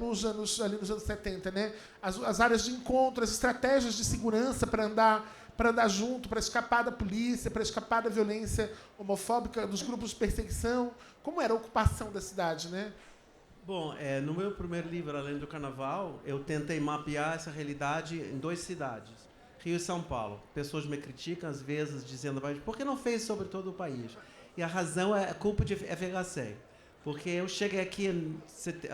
nos anos 70. Né? As áreas de encontro, as estratégias de segurança para andar junto, para escapar da polícia, para escapar da violência homofóbica, dos grupos de perseguição. Como era a ocupação da cidade, né? Bom, no meu primeiro livro, Além do Carnaval, eu tentei mapear essa realidade em 2 cidades, Rio e São Paulo. Pessoas me criticam, às vezes, dizendo, por que não fez sobre todo o país? E a razão é a culpa de FHC. Porque eu cheguei aqui em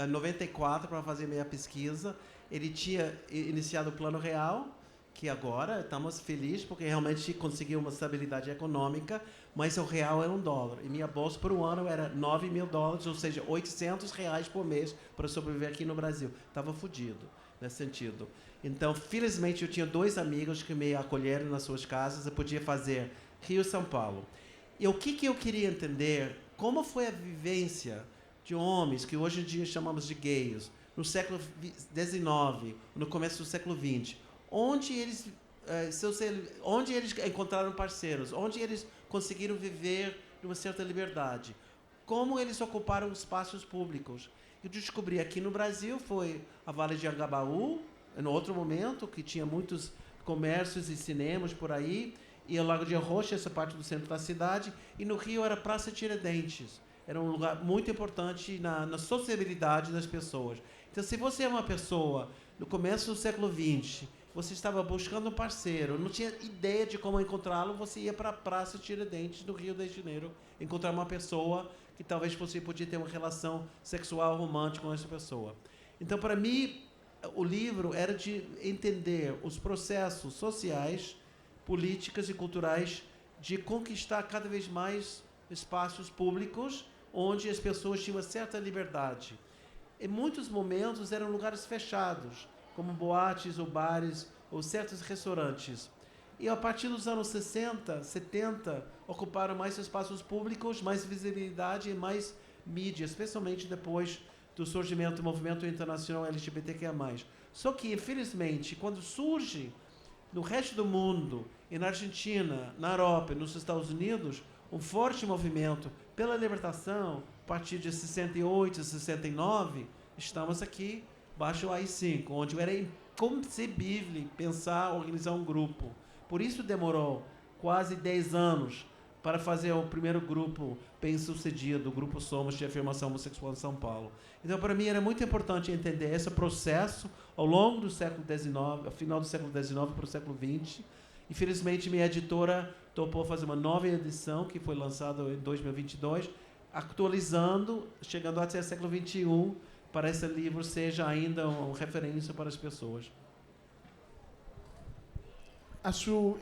94 para fazer minha pesquisa. Ele tinha iniciado o Plano Real, que agora estamos felizes porque realmente conseguiu uma estabilidade econômica, mas o real era $1. E minha bolsa por um ano era $9.000, ou seja, R$800 por mês para sobreviver aqui no Brasil. Estava fodido nesse sentido. Então, felizmente, eu tinha 2 amigos que me acolheram nas suas casas. Eu podia fazer Rio-São Paulo. E o que eu queria entender, como foi a vivência de homens, que hoje em dia chamamos de gays, no século XIX, no começo do século XX, onde eles encontraram parceiros, onde eles conseguiram viver numa certa liberdade, como eles ocuparam espaços públicos. Eu descobri aqui no Brasil, foi a Vale de Angabaú, no outro momento, que tinha muitos comércios e cinemas por aí, e o Lago de Rocha, essa parte do centro da cidade, e no Rio era Praça Tiradentes. Era um lugar muito importante na sociabilidade das pessoas. Então, se você é uma pessoa, no começo do século XX, você estava buscando um parceiro, não tinha ideia de como encontrá-lo, você ia para a Praça Tiradentes, do Rio de Janeiro, encontrar uma pessoa que talvez você podia ter uma relação sexual romântica com essa pessoa. Então, para mim, o livro era de entender os processos sociais, políticas e culturais de conquistar cada vez mais espaços públicos onde as pessoas tinham uma certa liberdade. Em muitos momentos eram lugares fechados, como boates ou bares ou certos restaurantes. E a partir dos anos 60, 70, ocuparam mais espaços públicos, mais visibilidade e mais mídia, especialmente depois do surgimento do movimento internacional LGBTQIA+. Só que, infelizmente, quando surge no resto do mundo, e na Argentina, na Europa e nos Estados Unidos, um forte movimento pela libertação, a partir de 68, 69, estamos aqui, baixo o AI-5, onde era inconcebível pensar, organizar um grupo. Por isso demorou quase 10 anos para fazer o primeiro grupo bem-sucedido, o Grupo Somos de Afirmação Homossexual em São Paulo. Então, para mim, era muito importante entender esse processo ao longo do século XIX, ao final do século XIX para o século XX. Infelizmente, minha editora topou fazer uma nova edição, que foi lançada em 2022, atualizando, chegando até o século XXI, para esse livro seja ainda uma referência para as pessoas.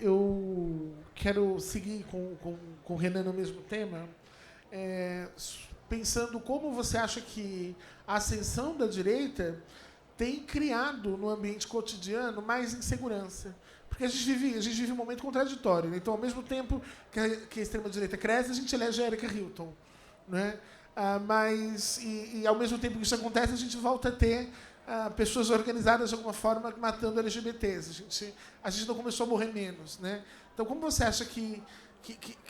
Eu quero seguir com o Renan no mesmo tema, pensando como você acha que a ascensão da direita tem criado no ambiente cotidiano mais insegurança. Porque a gente vive um momento contraditório, né? Então, ao mesmo tempo que a extrema-direita cresce, a gente elege a Erika Hilton, né? Mas ao mesmo tempo que isso acontece, a gente volta a ter pessoas organizadas de alguma forma matando LGBTs. A gente não começou a morrer menos, né? Então, como você acha que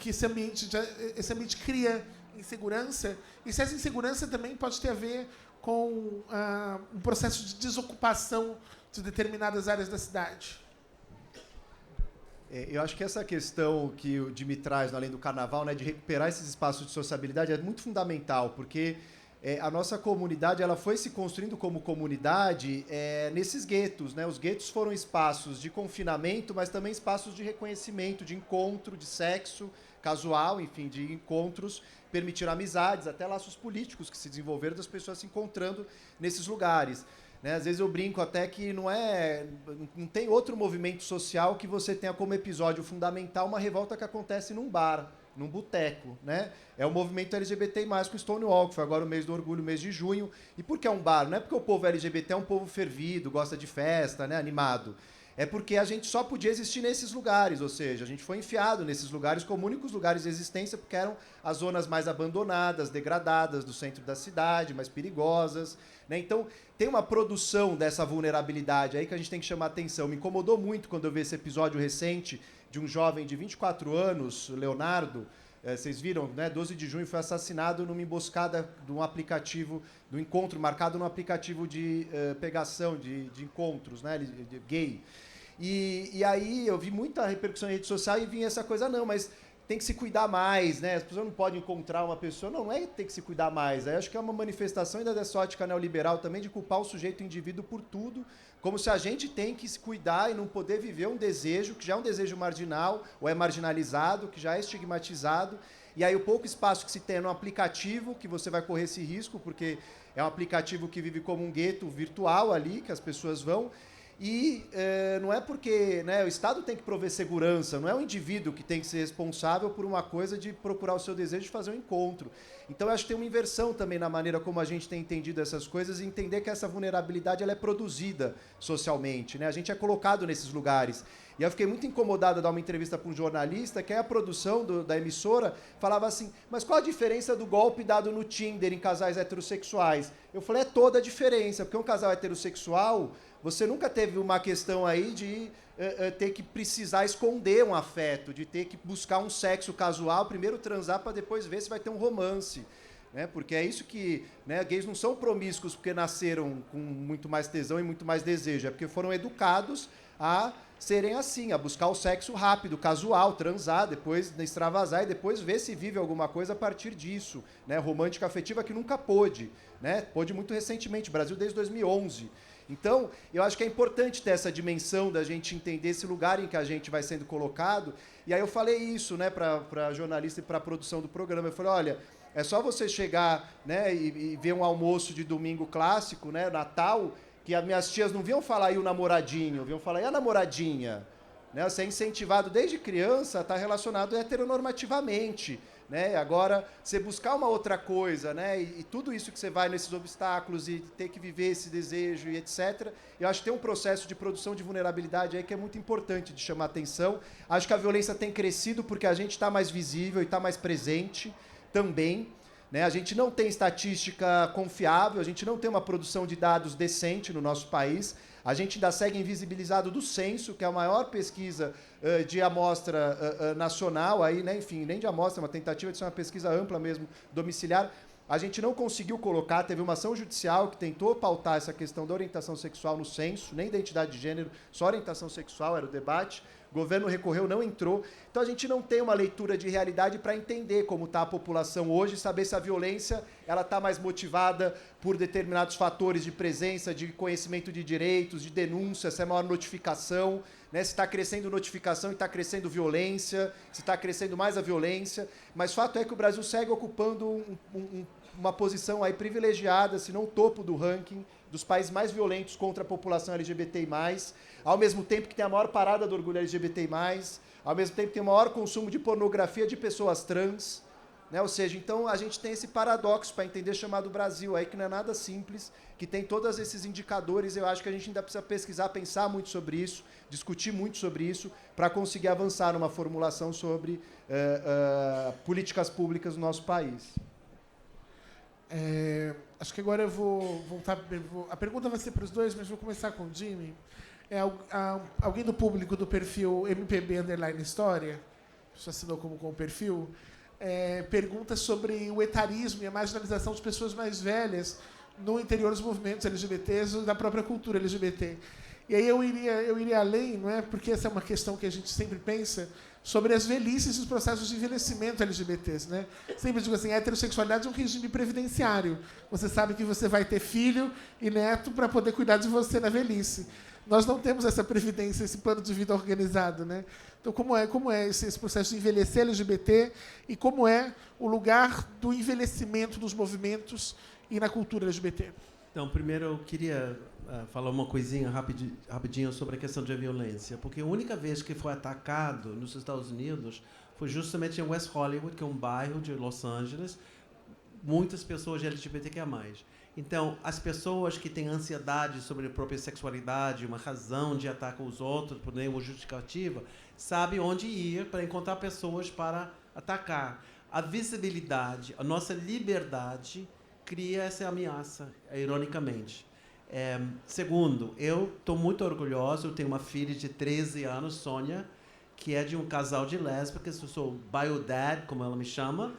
esse ambiente cria insegurança? E se essa insegurança também pode ter a ver com um processo de desocupação de determinadas áreas da cidade? Eu acho que essa questão que o Jimmy traz, além do carnaval, né, de recuperar esses espaços de sociabilidade, é muito fundamental, porque a nossa comunidade ela foi se construindo como comunidade nesses guetos, né? Os guetos foram espaços de confinamento, mas também espaços de reconhecimento, de encontro, de sexo casual, enfim, de encontros, permitiram amizades, até laços políticos que se desenvolveram das pessoas se encontrando nesses lugares. Né? Às vezes eu brinco até que não tem outro movimento social que você tenha como episódio fundamental uma revolta que acontece num bar, num boteco, né? É o movimento LGBT+, com Stonewall, que foi agora o mês do orgulho, mês de junho. E por que é um bar? Não é porque o povo LGBT é um povo fervido, gosta de festa, né? Animado. É porque a gente só podia existir nesses lugares, ou seja, a gente foi enfiado nesses lugares como únicos lugares de existência, porque eram as zonas mais abandonadas, degradadas do centro da cidade, mais perigosas, né? Então, tem uma produção dessa vulnerabilidade aí que a gente tem que chamar atenção. Me incomodou muito quando eu vi esse episódio recente de um jovem de 24 anos, Leonardo, vocês viram, né? 12 de junho foi assassinado numa emboscada de um aplicativo, do encontro marcado num aplicativo de pegação, de encontros, né? De gay. E aí eu vi muita repercussão em rede social e vinha essa coisa, não, mas tem que se cuidar mais, né? As pessoas não podem encontrar uma pessoa. Não é ter que se cuidar mais. Aí acho que é uma manifestação ainda dessa ótica neoliberal também de culpar o sujeito, o indivíduo, por tudo, como se a gente tem que se cuidar e não poder viver um desejo, que já é um desejo marginal, ou é marginalizado, que já é estigmatizado. E aí o pouco espaço que se tem no aplicativo, que você vai correr esse risco, porque é um aplicativo que vive como um gueto virtual ali, que as pessoas vão. E não é porque, né, o Estado tem que prover segurança, não é o indivíduo que tem que ser responsável por uma coisa de procurar o seu desejo de fazer um encontro. Então, eu acho que tem uma inversão também na maneira como a gente tem entendido essas coisas e entender que essa vulnerabilidade ela é produzida socialmente, né? A gente é colocado nesses lugares. E eu fiquei muito incomodado a dar uma entrevista para um jornalista, que aí a produção da emissora falava assim, mas qual a diferença do golpe dado no Tinder em casais heterossexuais? Eu falei, é toda a diferença, porque um casal heterossexual, você nunca teve uma questão aí de ter que precisar esconder um afeto, de ter que buscar um sexo casual, primeiro transar para depois ver se vai ter um romance. Né? Porque é isso que... Né, gays não são promíscuos porque nasceram com muito mais tesão e muito mais desejo, é porque foram educados a serem assim, a buscar o sexo rápido, casual, transar, depois extravasar e depois ver se vive alguma coisa a partir disso. Né? Romântica afetiva que nunca pôde. Né? Pôde muito recentemente, Brasil desde 2011. Então, eu acho que é importante ter essa dimensão da gente entender esse lugar em que a gente vai sendo colocado. E aí eu falei isso, né, para a jornalista e para a produção do programa. Eu falei, olha, é só você chegar, né, e ver um almoço de domingo clássico, né, Natal, que as minhas tias não vinham falar, e o namoradinho, vinham falar, e a namoradinha? Né, você é incentivado desde criança a estar relacionado heteronormativamente. Né? Agora, você buscar uma outra coisa, né? E tudo isso que você vai nesses obstáculos e ter que viver esse desejo e etc., eu acho que tem um processo de produção de vulnerabilidade aí que é muito importante de chamar atenção. Acho que a violência tem crescido porque a gente está mais visível e está mais presente também. Né? A gente não tem estatística confiável, a gente não tem uma produção de dados decente no nosso país. A gente ainda segue invisibilizado do censo, que é a maior pesquisa de amostra nacional, aí, né? Enfim, nem de amostra, uma tentativa de ser uma pesquisa ampla mesmo, domiciliar. A gente não conseguiu colocar, teve uma ação judicial que tentou pautar essa questão da orientação sexual no censo, nem identidade de gênero, só orientação sexual era o debate. O governo recorreu, não entrou. Então a gente não tem uma leitura de realidade para entender como está a população hoje, saber se a violência ela está mais motivada por determinados fatores de presença, de conhecimento de direitos, de denúncia, se é maior notificação, né? Se está crescendo notificação e está crescendo violência, se está crescendo mais a violência. Mas fato é que o Brasil segue ocupando uma posição aí privilegiada, se não o topo do ranking dos países mais violentos contra a população LGBTI+, ao mesmo tempo que tem a maior parada do orgulho LGBTI+, ao mesmo tempo que tem o maior consumo de pornografia de pessoas trans, né? Ou seja, então a gente tem esse paradoxo para entender chamado Brasil aí, que não é nada simples, que tem todos esses indicadores. Eu acho que a gente ainda precisa pesquisar, pensar muito sobre isso, discutir muito sobre isso, para conseguir avançar numa formulação sobre políticas públicas no nosso país. Acho que agora eu vou voltar... A pergunta vai ser para os dois, mas vou começar com o Jimmy. Alguém do público do perfil MPB_História, que assinou como com o perfil, pergunta sobre o etarismo e a marginalização de pessoas mais velhas no interior dos movimentos LGBTs e da própria cultura LGBT. E aí eu iria além, não é? Porque essa é uma questão que a gente sempre pensa sobre as velhices e os processos de envelhecimento LGBTs, né? Sempre digo assim, a heterossexualidade é um regime previdenciário. Você sabe que você vai ter filho e neto para poder cuidar de você na velhice. Nós não temos essa previdência, esse plano de vida organizado, né? Então, como é esse processo de envelhecer LGBT e como é o lugar do envelhecimento dos movimentos e na cultura LGBT? Então, primeiro eu queria falar uma coisinha rapidinho sobre a questão de violência, porque a única vez que foi atacado nos Estados Unidos foi justamente em West Hollywood, que é um bairro de Los Angeles, muitas pessoas LGBTQIA+. Então, as pessoas que têm ansiedade sobre a própria sexualidade, uma razão de atacar os outros por nenhuma justificativa, sabem onde ir para encontrar pessoas para atacar. A visibilidade, a nossa liberdade cria essa ameaça, ironicamente. Segundo, eu estou muito orgulhoso, eu tenho uma filha de 13 anos, Sônia, que é de um casal de lésbicas, eu sou biodad, como ela me chama.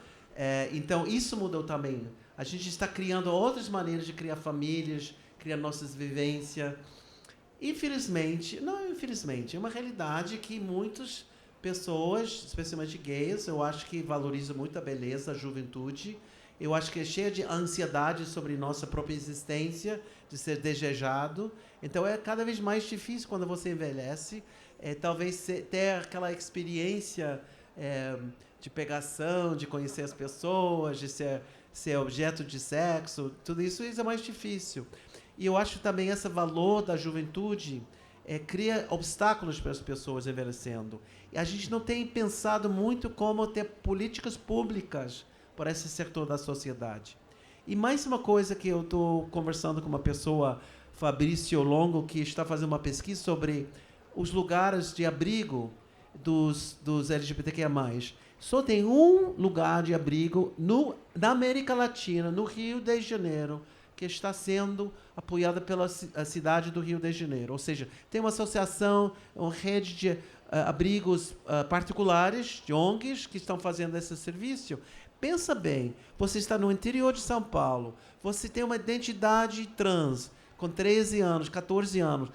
Então, isso mudou também. A gente está criando outras maneiras de criar famílias, criar nossas vivências. Infelizmente, não infelizmente, é uma realidade que muitos pessoas, especialmente gays, eu acho que valorizam muito a beleza, a juventude. Eu acho que é cheia de ansiedade sobre nossa própria existência, de ser desejado. Então, é cada vez mais difícil quando você envelhece. Talvez ter aquela experiência de pegação, de conhecer as pessoas, de ser objeto de sexo, tudo isso é mais difícil. E eu acho também esse valor da juventude cria obstáculos para as pessoas envelhecendo. E a gente não tem pensado muito como ter políticas públicas para esse setor da sociedade. E mais uma coisa que eu estou conversando com uma pessoa, Fabrício Longo, que está fazendo uma pesquisa sobre os lugares de abrigo dos LGBTQIA+. Só tem um lugar de abrigo na América Latina, no Rio de Janeiro, que está sendo apoiada pela cidade do Rio de Janeiro. Ou seja, tem uma associação, uma rede de abrigos particulares, de ONGs, que estão fazendo esse serviço. Pensa bem, você está no interior de São Paulo, você tem uma identidade trans, com 13 anos, 14 anos,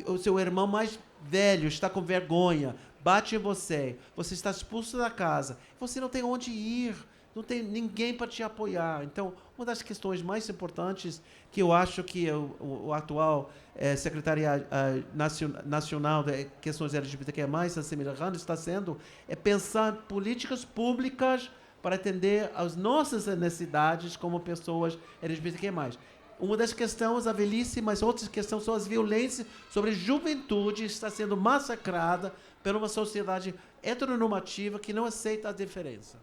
o seu irmão mais velho está com vergonha, bate em você, você está expulso da casa, você não tem onde ir, não tem ninguém para te apoiar. Então, uma das questões mais importantes que eu acho que o atual Secretaria Nacional de Questões LGBTQ+, a Samira Rand, está sendo, é pensar políticas públicas para atender às nossas necessidades como pessoas LGBTQ+. Uma das questões, a velhice, mas outras questões são as violências sobre a juventude, está sendo massacrada por uma sociedade heteronormativa que não aceita a diferença.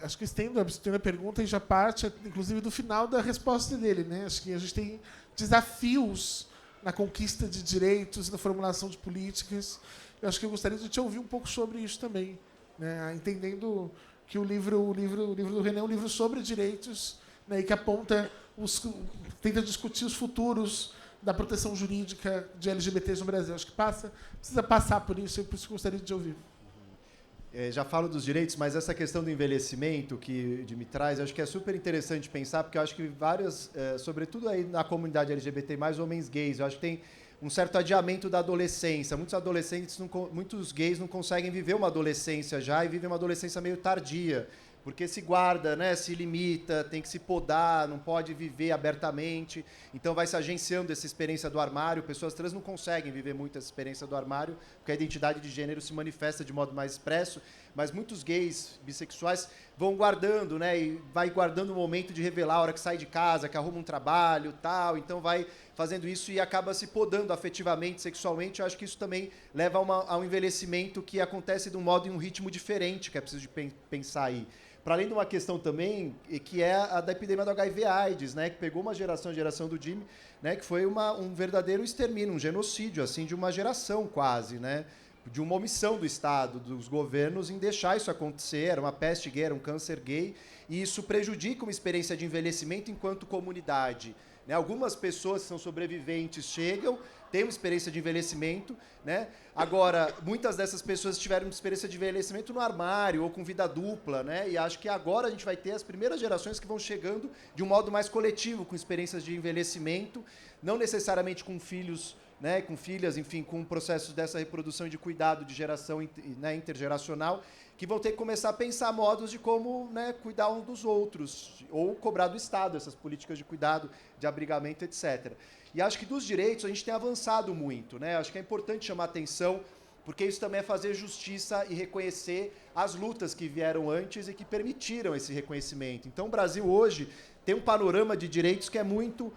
Acho que estendo a pergunta e já parte, inclusive, do final da resposta dele, né? Acho que a gente tem desafios na conquista de direitos, na formulação de políticas. Eu acho que eu gostaria de te ouvir um pouco sobre isso também, né? Entendendo que o livro do René é um livro sobre direitos, né? E que aponta tenta discutir os futuros da proteção jurídica de LGBTs no Brasil. Acho que precisa passar por isso, e por isso que eu gostaria de te ouvir. Já falo dos direitos, mas essa questão do envelhecimento que me traz, acho que é super interessante pensar, porque eu acho que várias, sobretudo aí na comunidade LGBT, mais homens gays, eu acho que tem um certo adiamento da adolescência. Muitos gays não conseguem viver uma adolescência já e vivem uma adolescência meio tardia, porque se guarda, né, se limita, tem que se podar, não pode viver abertamente, então vai se agenciando essa experiência do armário. Pessoas trans não conseguem viver muito essa experiência do armário, porque a identidade de gênero se manifesta de modo mais expresso, mas muitos gays, bissexuais, vão guardando, né, e vai guardando o momento de revelar a hora que sai de casa, que arruma um trabalho, tal, então vai fazendo isso e acaba se podando afetivamente, sexualmente. Eu acho que isso também leva a um envelhecimento que acontece de um modo e um ritmo diferente, que é preciso de pensar aí. Para além de uma questão também, que é a da epidemia do HIV/AIDS, né, que pegou uma geração, a geração do Jimmy, né, que foi um verdadeiro extermínio, um genocídio, assim, de uma geração quase, né, de uma omissão do Estado, dos governos em deixar isso acontecer. Era uma peste gay, era um câncer gay, e isso prejudica uma experiência de envelhecimento enquanto comunidade. Né? Algumas pessoas que são sobreviventes chegam, têm uma experiência de envelhecimento, né? Agora, muitas dessas pessoas tiveram uma experiência de envelhecimento no armário ou com vida dupla, né? E acho que agora a gente vai ter as primeiras gerações que vão chegando de um modo mais coletivo, com experiências de envelhecimento, não necessariamente com filhos, né, com filhas, enfim, com processos dessa reprodução e de cuidado de geração, né, intergeracional, que vão ter que começar a pensar modos de como, né, cuidar um dos outros, ou cobrar do Estado essas políticas de cuidado, de abrigamento, etc. E acho que dos direitos a gente tem avançado muito, né? Acho que é importante chamar atenção, porque isso também é fazer justiça e reconhecer as lutas que vieram antes e que permitiram esse reconhecimento. Então, o Brasil hoje tem um panorama de direitos que é muito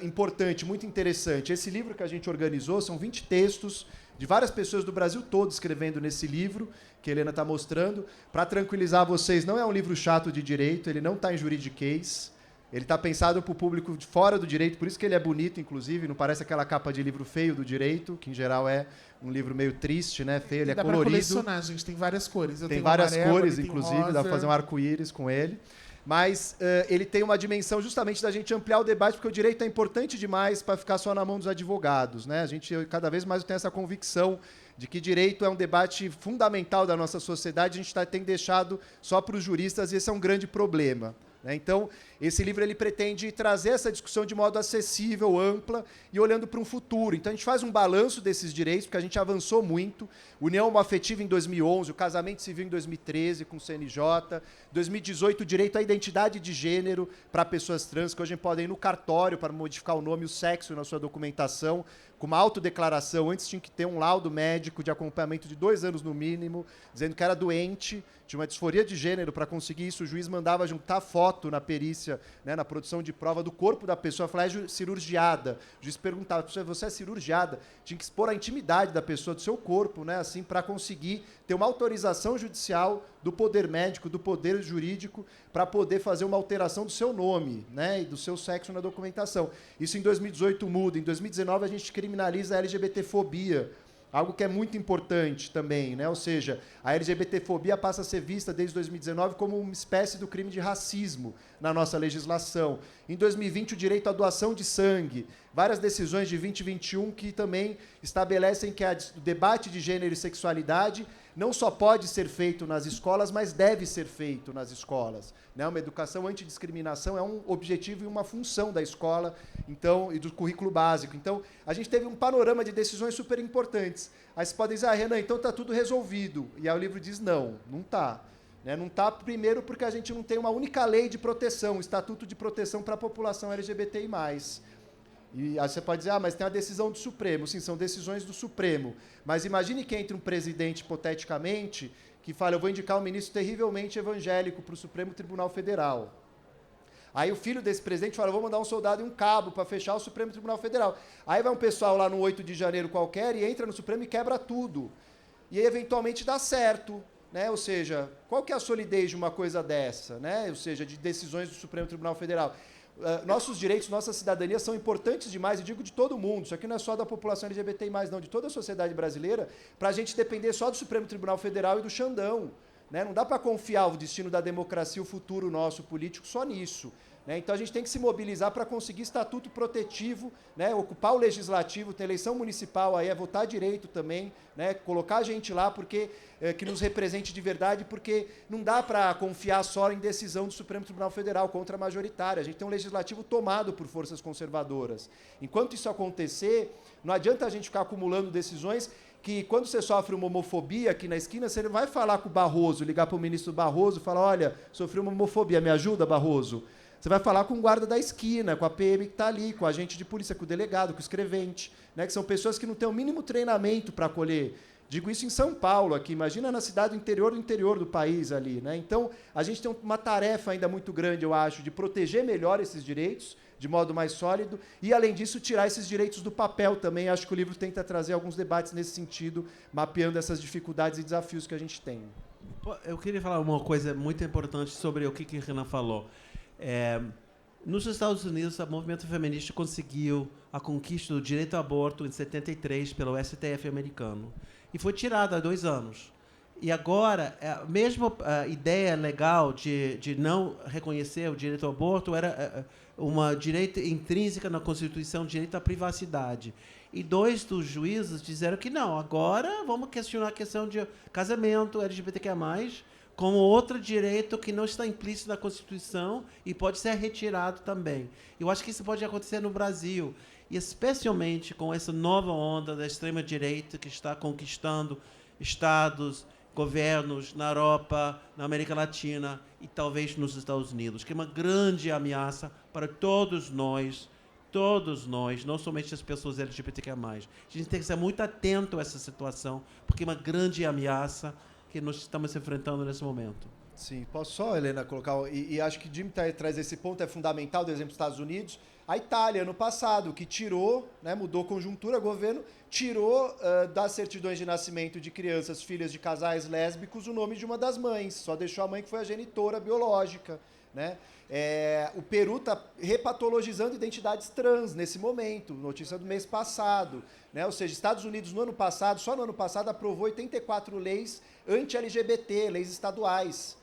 importante, muito interessante. Esse livro que a gente organizou são 20 textos de várias pessoas do Brasil todo escrevendo nesse livro, que a Helena está mostrando. Para tranquilizar vocês, não é um livro chato de direito, ele não está em juridiquês, ele está pensado para o público de fora do direito, por isso que ele é bonito, inclusive, não parece aquela capa de livro feio do direito, que em geral é um livro meio triste, né? Feio, ele é colorido. Dá para colecionar, gente, tem várias cores. Tem várias cores, inclusive, dá para fazer um arco-íris com ele. Mas ele tem uma dimensão justamente da gente ampliar o debate, porque o direito é importante demais para ficar só na mão dos advogados, né? Cada vez mais eu tenho essa convicção de que direito é um debate fundamental da nossa sociedade, a gente tem deixado só para os juristas, e esse é um grande problema. né? Então, esse livro ele pretende trazer essa discussão de modo acessível, ampla e olhando para um futuro. Então, a gente faz um balanço desses direitos, porque a gente avançou muito. União homoafetiva em 2011, o casamento civil em 2013 com o CNJ, 2018 o direito à identidade de gênero para pessoas trans, que hoje podem ir no cartório para modificar o nome e o sexo na sua documentação, com uma autodeclaração. Antes tinha que ter um laudo médico de acompanhamento de 2 anos no mínimo, dizendo que era doente, tinha uma disforia de gênero. Para conseguir isso, o juiz mandava juntar foto na perícia, né, na produção de prova do corpo da pessoa, falar, é cirurgiada. O juiz perguntava, você é cirurgiada? Tinha que expor a intimidade da pessoa, do seu corpo, né, assim, para conseguir ter uma autorização judicial do poder médico, do poder jurídico, para poder fazer uma alteração do seu nome, né, e do seu sexo na documentação. Isso em 2018 muda. Em 2019 a gente criminaliza a LGBTfobia, algo que é muito importante também, né? Ou seja, a LGBTfobia passa a ser vista desde 2019 como uma espécie do crime de racismo na nossa legislação. Em 2020, o direito à doação de sangue, várias decisões de 2021 que também estabelecem que o debate de gênero e sexualidade não só pode ser feito nas escolas, mas deve ser feito nas escolas, né? Uma educação antidiscriminação é um objetivo e uma função da escola, então, e do currículo básico. Então, a gente teve um panorama de decisões super importantes. Aí vocês podem dizer, Renan, então está tudo resolvido. E aí o livro diz, não está. Né? Não está, primeiro, porque a gente não tem uma única lei de proteção, um estatuto de proteção para a população LGBTI+. E aí você pode dizer, mas tem a decisão do Supremo. Sim, são decisões do Supremo. Mas imagine que entre um presidente, hipoteticamente, que fala, eu vou indicar um ministro terrivelmente evangélico para o Supremo Tribunal Federal. Aí o filho desse presidente fala, vou mandar um soldado e um cabo para fechar o Supremo Tribunal Federal. Aí vai um pessoal lá no 8 de janeiro qualquer e entra no Supremo e quebra tudo. E aí, eventualmente, dá certo. Né? Ou seja, qual que é a solidez de uma coisa dessa? Né? Ou seja, de decisões do Supremo Tribunal Federal. Nossos direitos, nossa cidadania são importantes demais, e digo de todo mundo, isso aqui não é só da população LGBTI+, não, de toda a sociedade brasileira, para a gente depender só do Supremo Tribunal Federal e do Xandão. Né? Não dá para confiar o destino da democracia, o futuro nosso político, só nisso. Né? Então a gente tem que se mobilizar para conseguir estatuto protetivo, né? Ocupar o legislativo, ter eleição municipal, aí é votar direito também, né? Colocar a gente lá porque que nos represente de verdade, porque não dá para confiar só em decisão do Supremo Tribunal Federal contra a majoritária. A gente tem um legislativo tomado por forças conservadoras. Enquanto isso acontecer, não adianta a gente ficar acumulando decisões que, quando você sofre uma homofobia aqui na esquina, você não vai falar com o Barroso, ligar para o ministro Barroso e falar, olha, sofri uma homofobia, me ajuda, Barroso? Você vai falar com o guarda da esquina, com a PM que está ali, com o agente de polícia, com o delegado, com o escrevente, né, que são pessoas que não têm o mínimo treinamento para acolher. Digo isso em São Paulo, aqui. Imagina na cidade do interior do país ali. Né? Então, a gente tem uma tarefa ainda muito grande, eu acho, de proteger melhor esses direitos, de modo mais sólido, e, além disso, tirar esses direitos do papel também. Acho que o livro tenta trazer alguns debates nesse sentido, mapeando essas dificuldades e desafios que a gente tem. Eu queria falar uma coisa muito importante sobre o que o Renan falou. Nos Estados Unidos, o movimento feminista conseguiu a conquista do direito ao aborto em 73 pelo STF americano. E foi tirado há 2 anos. E agora, a mesma ideia legal de não reconhecer o direito ao aborto era uma direito intrínseca na Constituição, direito à privacidade. E 2 dos juízes disseram que não, agora vamos questionar a questão de casamento LGBTQIA+, como outro direito que não está implícito na Constituição e pode ser retirado também. Eu acho que isso pode acontecer no Brasil, e especialmente com essa nova onda da extrema-direita que está conquistando estados, governos na Europa, na América Latina e talvez nos Estados Unidos, que é uma grande ameaça para todos nós, não somente as pessoas LGBTQIA+. A gente tem que ser muito atento a essa situação, porque é uma grande ameaça que nós estamos enfrentando nesse momento. Sim, posso só, Helena, colocar... E acho que o Jim traz esse ponto, é fundamental, do exemplo dos Estados Unidos. A Itália, ano passado, que tirou, né, mudou conjuntura, governo, tirou das certidões de nascimento de crianças, filhas de casais lésbicos, o nome de uma das mães. Só deixou a mãe que foi a genitora biológica. Né? O Peru está repatologizando identidades trans nesse momento, notícia do mês passado. Né? Ou seja, Estados Unidos, só no ano passado, aprovou 84 leis anti-LGBT, leis estaduais.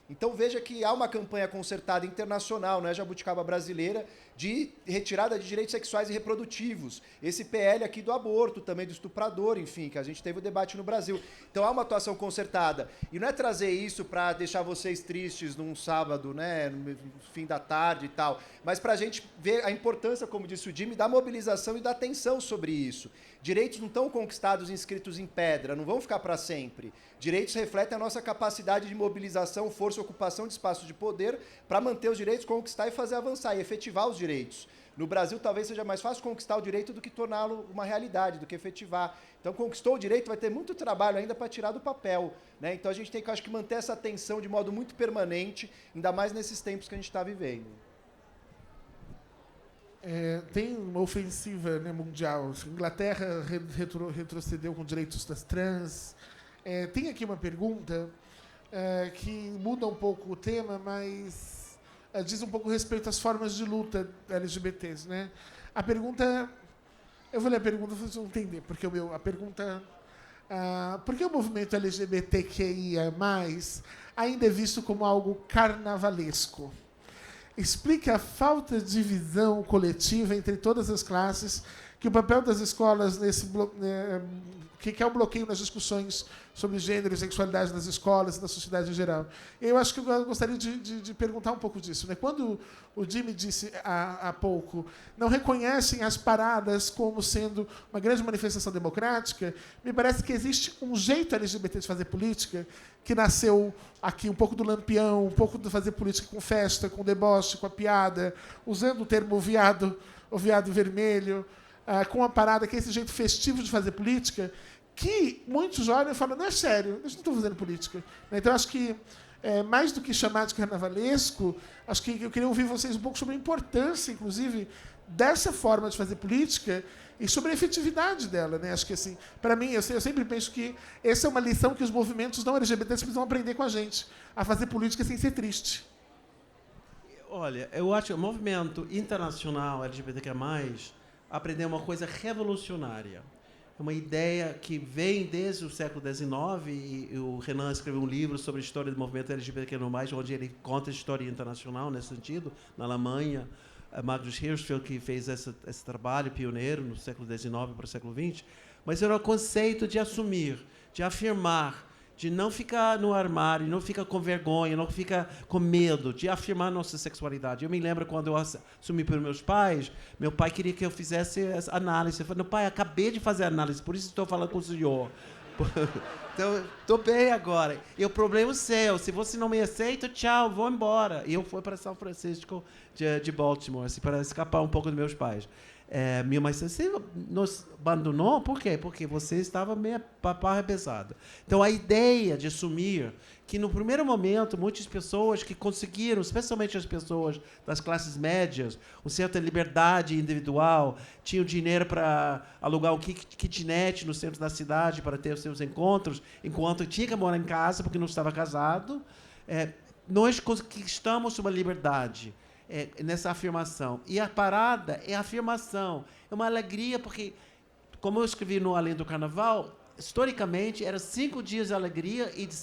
Então veja que há uma campanha concertada internacional, não é jabuticaba brasileira, de retirada de direitos sexuais e reprodutivos. Esse PL aqui do aborto, também do estuprador, enfim, que a gente teve o debate no Brasil. Então há uma atuação concertada. E não é trazer isso para deixar vocês tristes num sábado, né, no fim da tarde e tal, mas para a gente ver a importância, como disse o Jimmy, da mobilização e da atenção sobre isso. Direitos não estão conquistados e inscritos em pedra, não vão ficar para sempre. Direitos refletem a nossa capacidade de mobilização, força e ocupação de espaços de poder para manter os direitos, conquistar e fazer avançar e efetivar os direitos. No Brasil, talvez seja mais fácil conquistar o direito do que torná-lo uma realidade, do que efetivar. Então, conquistou o direito, vai ter muito trabalho ainda para tirar do papel, né? Então, a gente tem que, acho que, manter essa atenção de modo muito permanente, ainda mais nesses tempos que a gente está vivendo. Tem uma ofensiva, né, mundial. A Inglaterra retrocedeu com direitos das trans. Tem aqui uma pergunta que muda um pouco o tema, mas diz um pouco respeito às formas de luta LGBTs, né? A pergunta... Eu vou ler a pergunta para vocês vão entender. Porque a pergunta... por que o movimento LGBTQIA+, ainda é visto como algo carnavalesco? Explique a falta de visão coletiva entre todas as classes, que o papel das escolas que é o bloqueio nas discussões sobre gênero e sexualidade nas escolas e na sociedade em geral. Eu acho que eu gostaria de perguntar um pouco disso, né? Quando o Jimmy disse há pouco, não reconhecem as paradas como sendo uma grande manifestação democrática, me parece que existe um jeito LGBT de fazer política que nasceu aqui um pouco do lampião, um pouco de fazer política com festa, com deboche, com a piada, usando o termo o viado vermelho, com uma parada que é esse jeito festivo de fazer política, que muitos olham e falam, não é sério, eles não estão fazendo política. Então, acho que, mais do que chamar de carnavalesco, acho que eu queria ouvir vocês um pouco sobre a importância, inclusive, dessa forma de fazer política e sobre a efetividade dela, né? Acho que, assim, para mim, eu sempre penso que essa é uma lição que os movimentos não LGBTs precisam aprender com a gente, a fazer política sem ser triste. Olha, eu acho que o movimento internacional LGBTQ+, aprendeu uma coisa revolucionária. É uma ideia que vem desde o século XIX, e o Renan escreveu um livro sobre a história do movimento LGBTQ+, onde ele conta a história internacional nesse sentido, na Alemanha. Magnus Hirschfeld, que fez esse trabalho pioneiro no século XIX para o século XX, mas era o conceito de assumir, de afirmar, de não ficar no armário, não ficar com vergonha, não ficar com medo, de afirmar nossa sexualidade. Eu me lembro quando eu assumi para meus pais, meu pai queria que eu fizesse essa análise. Eu falei, pai, acabei de fazer a análise, por isso estou falando com o senhor. Então, estou bem agora. E o problema é seu. Se você não me aceita, tchau, vou embora. E eu fui para São Francisco de Baltimore, assim, para escapar um pouco dos meus pais. Minha mãe disse, você nos abandonou? Por quê? Porque você estava meio papai pesado. Então, a ideia de assumir que, no primeiro momento, muitas pessoas que conseguiram, especialmente as pessoas das classes médias, uma certa liberdade individual, tinham dinheiro para alugar um kitnet no centro da cidade para ter os seus encontros, enquanto tinha que morar em casa porque não estava casado. Nós conquistamos uma liberdade nessa afirmação. E a parada é a afirmação. É uma alegria, porque, como eu escrevi no Além do Carnaval, historicamente, eram 5 dias de alegria e de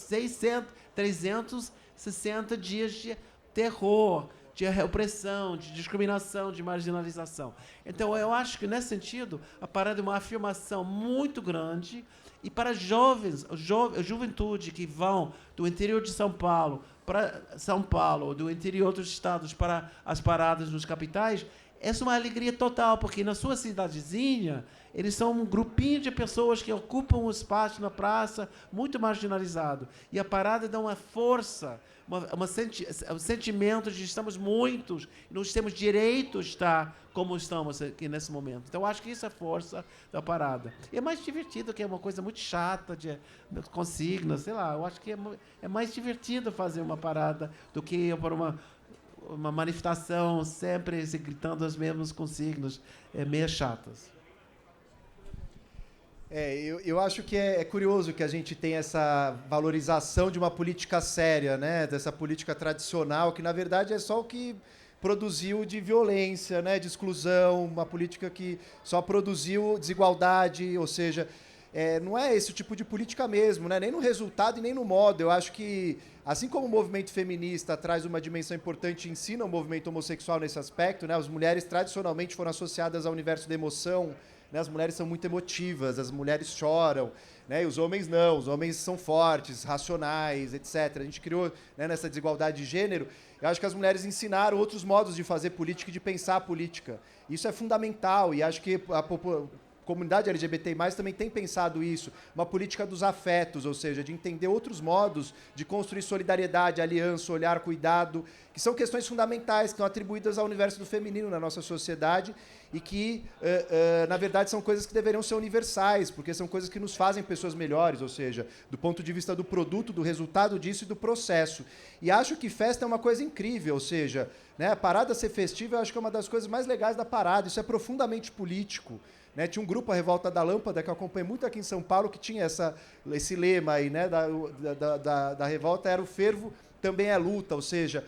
360 dias de terror, de opressão, de discriminação, de marginalização. Então, eu acho que, nesse sentido, a parada é uma afirmação muito grande. E para jovens, a juventude que vão do interior de São Paulo para São Paulo, do interior dos estados para as paradas nos capitais, essa é uma alegria total, porque na sua cidadezinha, eles são um grupinho de pessoas que ocupam um espaço na praça muito marginalizado. E a parada dá uma força, um sentimento de estamos muitos, nós temos direito a estar como estamos aqui nesse momento. Então, acho que isso é a força da parada. E é mais divertido, que é uma coisa muito chata, de consignas, sei lá. Eu acho que é mais divertido fazer uma parada do que por uma manifestação sempre gritando as mesmas consignas, meio chatas. Eu acho que é curioso que a gente tenha essa valorização de uma política séria, né? Dessa política tradicional, que, na verdade, é só o que produziu de violência, né? De exclusão, uma política que só produziu desigualdade, ou seja, não é esse o tipo de política mesmo, né? Nem no resultado e nem no modo. Eu acho que, assim como o movimento feminista traz uma dimensão importante e ensina o movimento homossexual nesse aspecto, né? As mulheres tradicionalmente foram associadas ao universo da emoção, né? As mulheres são muito emotivas, as mulheres choram, né? E os homens não, os homens são fortes, racionais, etc. A gente criou, né, nessa desigualdade de gênero. Eu acho que as mulheres ensinaram outros modos de fazer política e de pensar a política. Isso é fundamental e acho que a comunidade LGBTI+, também tem pensado isso, uma política dos afetos, ou seja, de entender outros modos de construir solidariedade, aliança, olhar, cuidado, que são questões fundamentais, que estão atribuídas ao universo do feminino na nossa sociedade e que, na verdade, são coisas que deveriam ser universais, porque são coisas que nos fazem pessoas melhores, ou seja, do ponto de vista do produto, do resultado disso e do processo. E acho que festa é uma coisa incrível, ou seja, né, a parada ser festiva, eu acho que é uma das coisas mais legais da parada, isso é profundamente político. Né, tinha um grupo, a Revolta da Lâmpada, que eu acompanhei muito aqui em São Paulo, que tinha esse lema aí, né, da revolta, era o fervo também é luta, ou seja,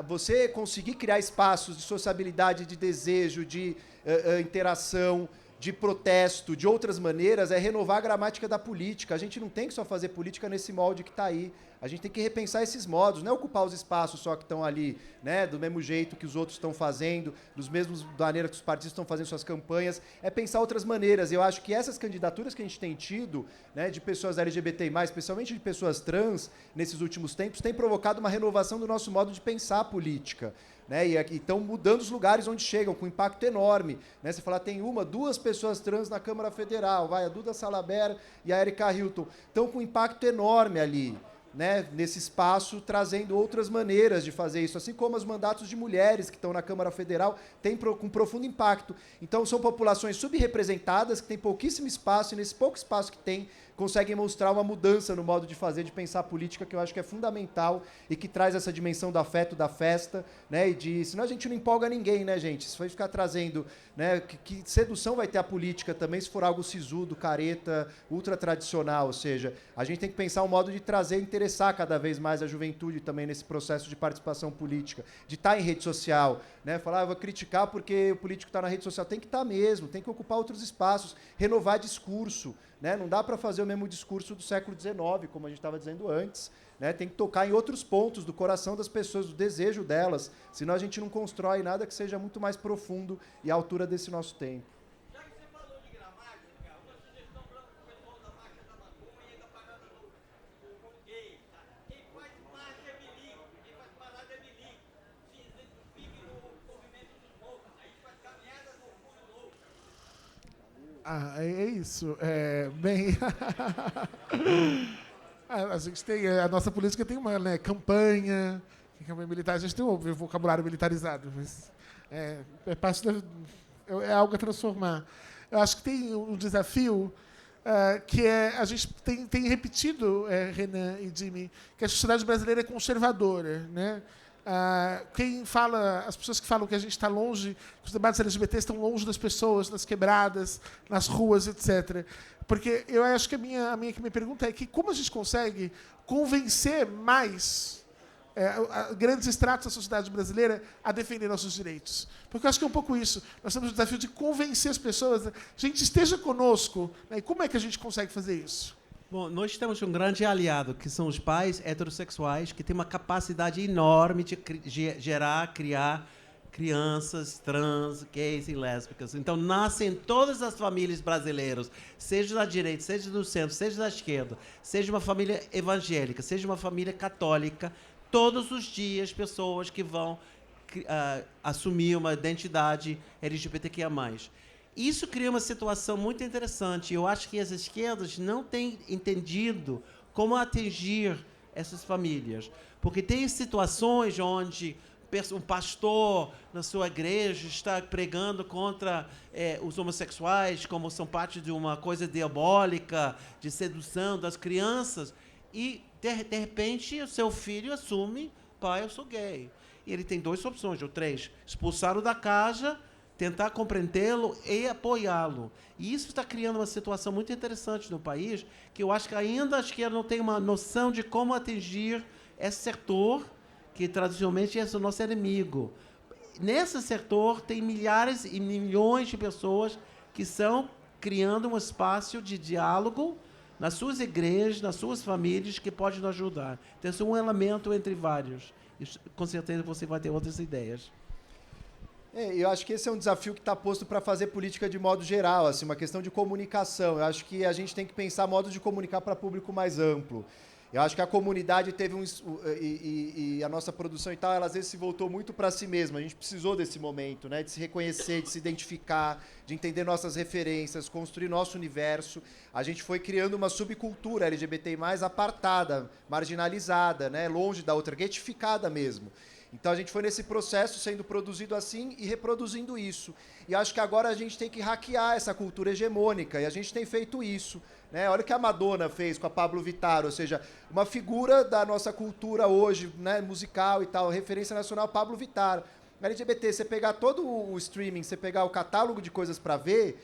você conseguir criar espaços de sociabilidade, de desejo, de interação, de protesto, de outras maneiras, é renovar a gramática da política. A gente não tem que só fazer política nesse molde que está aí. A gente tem que repensar esses modos, não é ocupar os espaços só que estão ali, né, do mesmo jeito que os outros estão fazendo, dos mesmos maneira que os partidos estão fazendo suas campanhas, é pensar outras maneiras. Eu acho que essas candidaturas que a gente tem tido, né, de pessoas LGBTI+, especialmente de pessoas trans, nesses últimos tempos, tem provocado uma renovação do nosso modo de pensar a política. Né, e estão mudando os lugares onde chegam, com impacto enorme. Né? Você fala, tem duas pessoas trans na Câmara Federal, a Duda Salabert e a Erika Hilton, estão com impacto enorme ali. Né, nesse espaço, trazendo outras maneiras de fazer isso, assim como os mandatos de mulheres que estão na Câmara Federal têm com profundo impacto. Então, são populações subrepresentadas, que têm pouquíssimo espaço, e nesse pouco espaço que tem, conseguem mostrar uma mudança no modo de fazer, de pensar a política, que eu acho que é fundamental e que traz essa dimensão do afeto, da festa, né, e senão a gente não empolga ninguém, né, gente? Se for ficar trazendo, né, que sedução vai ter a política também se for algo sisudo, careta, ultra tradicional, ou seja, a gente tem que pensar um modo de trazer, interessar cada vez mais a juventude também nesse processo de participação política, de estar em rede social, né, falar, eu vou criticar porque o político está na rede social, tem que estar mesmo, tem que ocupar outros espaços, renovar discurso, né? Não dá para fazer o mesmo discurso do século XIX, como a gente estava dizendo antes. Né? Tem que tocar em outros pontos do coração das pessoas, do desejo delas, senão a gente não constrói nada que seja muito mais profundo e à altura desse nosso tempo. Já que você falou de gramática, cara, uma sugestão para o pessoal da Marcha da Maconha e da Parada do Gay. Tá? Quem faz marcha é milico, quem faz parada é milico. Se identifique no movimento dos loucos, aí faz caminhada no orgulho louco. É isso. Bem, a gente tem, a nossa política tem uma, né, campanha militar, a gente tem um vocabulário militarizado, mas é parte é algo a transformar. Eu acho que tem um desafio que a gente tem repetido, Renan e Jimmy, que a sociedade brasileira é conservadora, né? As pessoas que falam que a gente está longe, que os debates LGBT estão longe das pessoas, nas quebradas, nas ruas, etc. Porque eu acho que a minha pergunta é que como a gente consegue convencer mais grandes estratos da sociedade brasileira a defender nossos direitos. Porque eu acho que é um pouco isso. Nós temos o desafio de convencer as pessoas, gente, esteja conosco. Né? E como é que a gente consegue fazer isso? Bom, nós temos um grande aliado, que são os pais heterossexuais, que têm uma capacidade enorme de criar crianças trans, gays e lésbicas. Então, nascem todas as famílias brasileiras, seja da direita, seja do centro, seja da esquerda, seja uma família evangélica, seja uma família católica, todos os dias pessoas que vão assumir uma identidade LGBTQIA+. Isso cria uma situação muito interessante. Eu acho que as esquerdas não têm entendido como atingir essas famílias. Porque tem situações onde um pastor na sua igreja está pregando contra os homossexuais, como são parte de uma coisa diabólica, de sedução das crianças, e, de repente, o seu filho assume, pai, eu sou gay. E ele tem duas opções, ou três: expulsá-lo da casa, tentar compreendê-lo e apoiá-lo. E isso está criando uma situação muito interessante no país, que eu acho que ainda a esquerda não tem uma noção de como atingir esse setor, que tradicionalmente é o nosso inimigo. Nesse setor tem milhares e milhões de pessoas que são criando um espaço de diálogo nas suas igrejas, nas suas famílias, que pode nos ajudar. Então, isso é um elemento entre vários. E, com certeza você vai ter outras ideias. Eu acho que esse é um desafio que está posto para fazer política de modo geral, assim, uma questão de comunicação. Eu acho que a gente tem que pensar modos de comunicar para público mais amplo. Eu acho que a comunidade teve e a nossa produção e tal, ela às vezes se voltou muito para si mesma. A gente precisou desse momento, né, de se reconhecer, de se identificar, de entender nossas referências, construir nosso universo. A gente foi criando uma subcultura LGBTI+, apartada, marginalizada, né, longe da outra, guetificada mesmo. Então a gente foi nesse processo sendo produzido assim e reproduzindo isso. E acho que agora a gente tem que hackear essa cultura hegemônica, e a gente tem feito isso. Né? Olha o que a Madonna fez com a Pablo Vittar, ou seja, uma figura da nossa cultura hoje, né, musical e tal, referência nacional, Pablo Vittar. LGBT, você pegar todo o streaming, você pegar o catálogo de coisas para ver,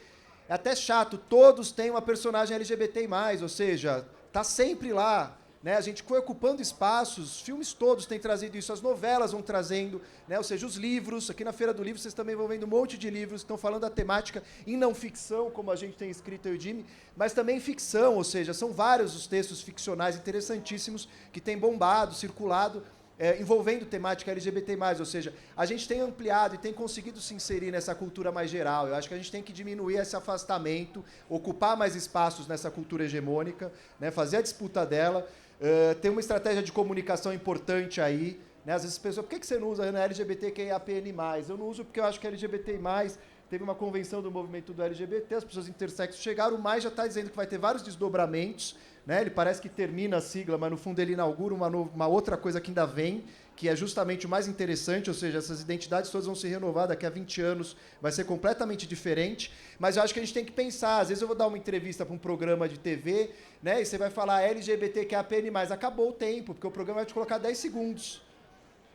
é até chato, todos têm uma personagem LGBT+, ou seja, tá sempre lá. Né, a gente foi ocupando espaços, os filmes todos têm trazido isso, as novelas vão trazendo, né, ou seja, os livros, aqui na Feira do Livro vocês também vão vendo um monte de livros que estão falando da temática em não ficção, como a gente tem escrito eu e o Jimmy, mas também em ficção, ou seja, são vários os textos ficcionais interessantíssimos que têm bombado, circulado, envolvendo temática LGBT+, ou seja, a gente tem ampliado e tem conseguido se inserir nessa cultura mais geral. Eu acho que a gente tem que diminuir esse afastamento, ocupar mais espaços nessa cultura hegemônica, né, fazer a disputa dela. Tem uma estratégia de comunicação importante aí, né? Às vezes as pessoas, por que você não usa LGBTQIAPN+? Eu não uso porque eu acho que LGBT+, teve uma convenção do movimento do LGBT, as pessoas intersexos chegaram, o mais já está dizendo que vai ter vários desdobramentos, né? Ele parece que termina a sigla, mas no fundo ele inaugura uma outra coisa que ainda vem, que é justamente o mais interessante, ou seja, essas identidades todas vão se renovar, daqui a 20 anos vai ser completamente diferente, mas eu acho que a gente tem que pensar, às vezes eu vou dar uma entrevista para um programa de TV, né, e você vai falar LGBTQIAPN+, acabou o tempo, porque o programa vai te colocar 10 segundos.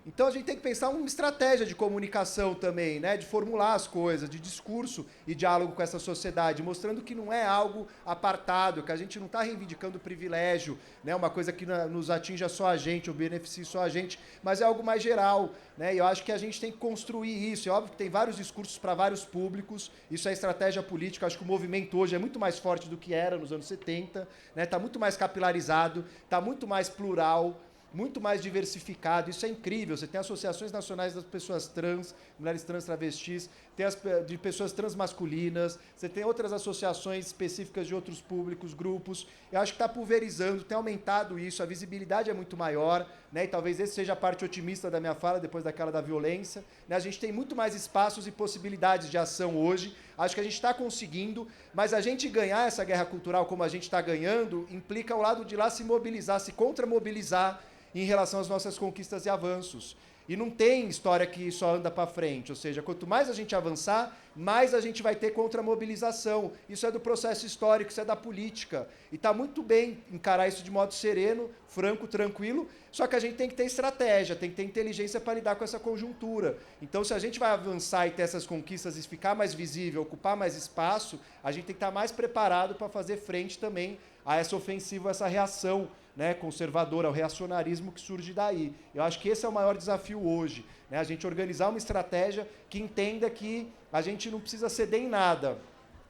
Então a gente tem que pensar uma estratégia de comunicação também, né, de formular as coisas, de discurso e diálogo com essa sociedade, mostrando que não é algo apartado, que a gente não está reivindicando privilégio, né, uma coisa que nos atinja só a gente, ou beneficie só a gente, mas é algo mais geral. Né, e eu acho que a gente tem que construir isso. É óbvio que tem vários discursos para vários públicos, isso é estratégia política. Eu acho que o movimento hoje é muito mais forte do que era nos anos 70, né, está muito mais capilarizado, está muito mais plural, muito mais diversificado, isso é incrível. Você tem associações nacionais das pessoas trans, mulheres trans travestis, tem as de pessoas transmasculinas, você tem outras associações específicas de outros públicos, grupos. Eu acho que está pulverizando, tem aumentado isso, a visibilidade é muito maior, né? E talvez esse seja a parte otimista da minha fala, depois daquela da violência. Né? A gente tem muito mais espaços e possibilidades de ação hoje, acho que a gente está conseguindo, mas a gente ganhar essa guerra cultural como a gente está ganhando, implica ao lado de lá se mobilizar, se contramobilizar, em relação às nossas conquistas e avanços. E não tem história que só anda para frente, ou seja, quanto mais a gente avançar, mais a gente vai ter contramobilização. Isso é do processo histórico, isso é da política. E está muito bem encarar isso de modo sereno, franco, tranquilo, só que a gente tem que ter estratégia, tem que ter inteligência para lidar com essa conjuntura. Então, se a gente vai avançar e ter essas conquistas e ficar mais visível, ocupar mais espaço, a gente tem que estar mais preparado para fazer frente também a essa ofensiva, essa reação, né, conservadora, ao reacionarismo que surge daí. Eu acho que esse é o maior desafio hoje, né, a gente organizar uma estratégia que entenda que a gente não precisa ceder em nada,